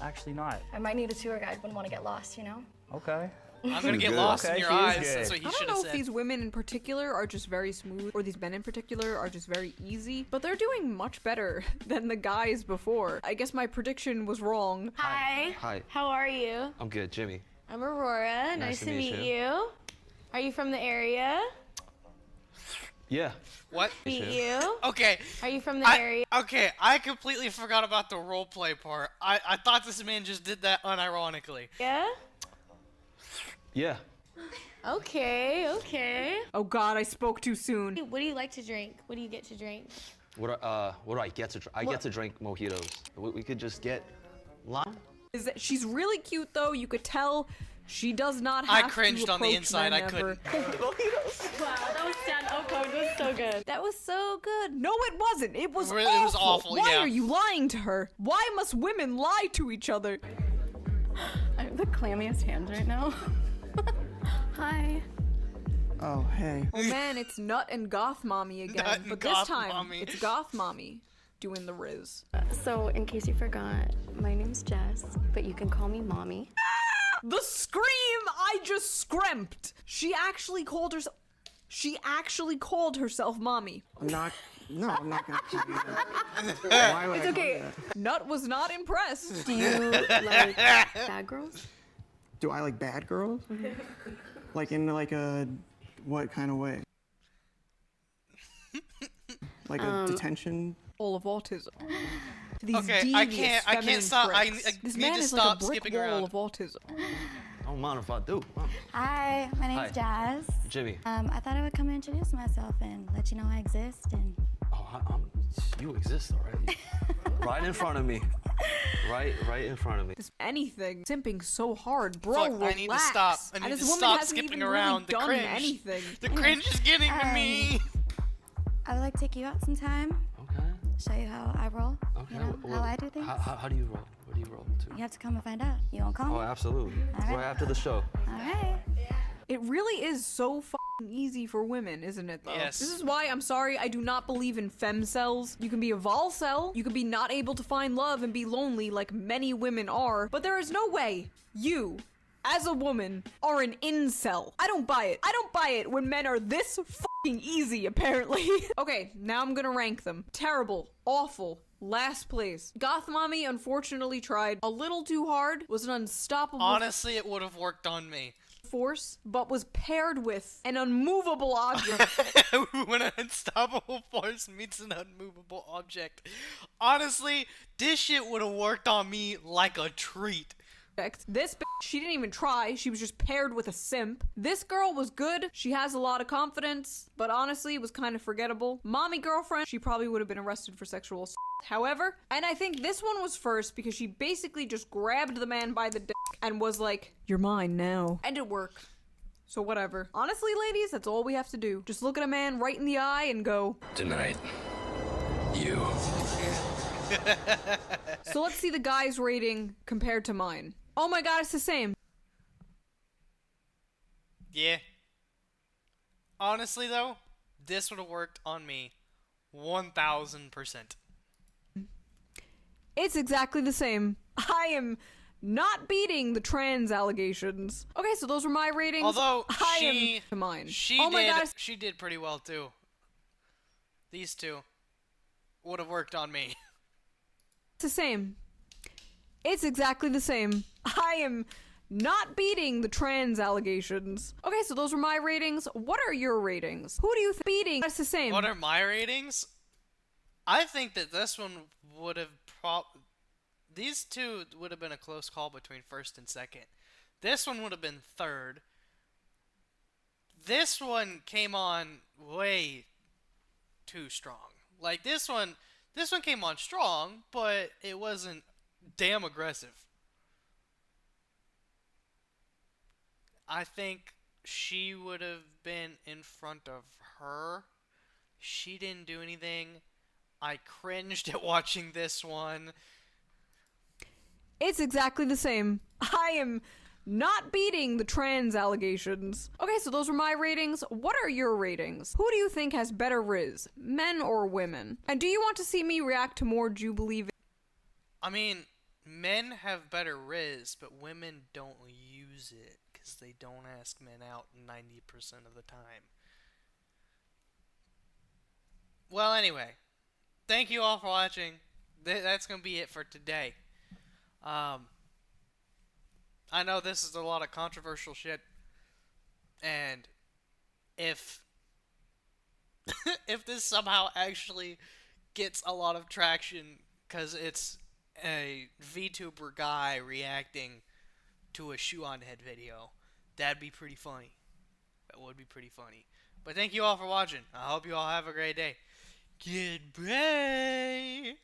Actually not. I might need a tour guide. Wouldn't want to get lost, you know? Okay. I'm gonna get lost in your eyes. That's what you I should don't have know said. if these women in particular are just very smooth, or these men in particular are just very easy, but they're doing much better than the guys before. I guess my prediction was wrong. Hi. Hi. How are you? I'm good, Jimmy. I'm Aurora. Nice to meet you. Are you from the area? Yeah. What? Meet you. Okay. Are you from the area? Okay, I completely forgot about the roleplay part. I thought this man just did that unironically. Yeah? Yeah. Okay, okay. Oh god, I spoke too soon. What do you like to drink? What do you get to drink? What do I get to drink? I get to drink mojitos. We could just get lime. Is that she's really cute though, you could tell she does not have I cringed to on the approach inside, men I ever. couldn't. Wow, that was stand-up code was so good. That was so good. No, it wasn't. It was Really, awful. it was awful, Why yeah. are you lying to her? Why must women lie to each other? I have the clammiest hands right now. Hi. Oh, hey. Oh man, it's Nut and Goth Mommy again. Nut and but Goth this time, Mommy. it's Goth Mommy doing the Riz. So, in case you forgot, my name's Jess, but you can call me Mommy. The scream I just screamed. She actually called herself. She actually called herself Mommy. I'm not gonna do that. Why would It's I okay. call you that? Nut was not impressed. Do you like bad girls? Do I like bad girls? Like in like a what kind of way? Like a detention? All of autism. These Okay, I devious can't feminine stop. I tricks. This need man to is stop like a brick skipping wall around. of autism. I don't mind if I do. Hi, my name's Hi. Jazz. Jimmy. I thought I would come and introduce myself and let you know I exist. And You exist already. Right in front of me. Right in front of me. This anything simping so hard, bro. Fuck, relax. I need to stop. I And need this to woman stop hasn't skipping even around. Really The done cringe. anything. The cringe is getting to me. I would like to take you out sometime. Okay. Show you how I roll. Okay. You know, how I do things. How do you roll? Where do you roll to? You have to come and find out. You won't call Oh, me? absolutely. All right. Right after the show. All right. It really is so fucking easy for women, isn't it, though? Yes. This is why, I'm sorry, I do not believe in femcells. You can be a volcel, you can be not able to find love and be lonely like many women are, but there is no way you, as a woman, are an incel. I don't buy it. I don't buy it when men are this fucking easy, apparently. Okay, now I'm gonna rank them. Terrible, awful, last place. Goth Mommy unfortunately tried a little too hard, was an unstoppable Honestly, it would have worked on me. force, but was paired with an unmovable object. When an unstoppable force meets an unmovable object. Honestly, this shit would have worked on me like a treat. This bitch, she didn't even try. She was just paired with a simp. This girl was good. She has a lot of confidence, but honestly, was kind of forgettable. Mommy girlfriend, she probably would have been arrested for sexual assault. However, and I think this one was first because she basically just grabbed the man by the dick and was like, "You're mine now." And it worked. So whatever. Honestly, ladies, that's all we have to do. Just look at a man right in the eye and go, Tonight, you. So let's see the guy's rating compared to mine. Oh my god, it's the same. Yeah. Honestly, though, this would have worked on me 1000%. It's exactly the same. I am not beating the trans allegations. Okay, so those were my ratings. Although, I she... am to mine. Oh my god. She did pretty well, too. These two would have worked on me. It's the same. It's exactly the same. I am not beating the trans allegations. Okay, so those were my ratings. What are your ratings? Who do you think beating? That's the same. What are my ratings? I think that this one would have these two would have been a close call between first and second. This one would have been third. This one came on way too strong. Like this one came on strong, but it wasn't damn aggressive. I think she would have been in front of her. She didn't do anything. I cringed at watching this one. It's exactly the same. I am not beating the trans allegations. Okay, so those were my ratings. What are your ratings? Who do you think has better riz, men or women? And do you want to see me react to more Jubilee? I mean, men have better riz, but women don't use it because they don't ask men out 90% of the time. Well, anyway, thank you all for watching. That's going to be it for today. I know this is a lot of controversial shit, and if if this somehow actually gets a lot of traction because it's a VTuber guy reacting to a shoe-on-head video, that'd be pretty funny. That would be pretty funny. But thank you all for watching. I hope you all have a great day. Goodbye.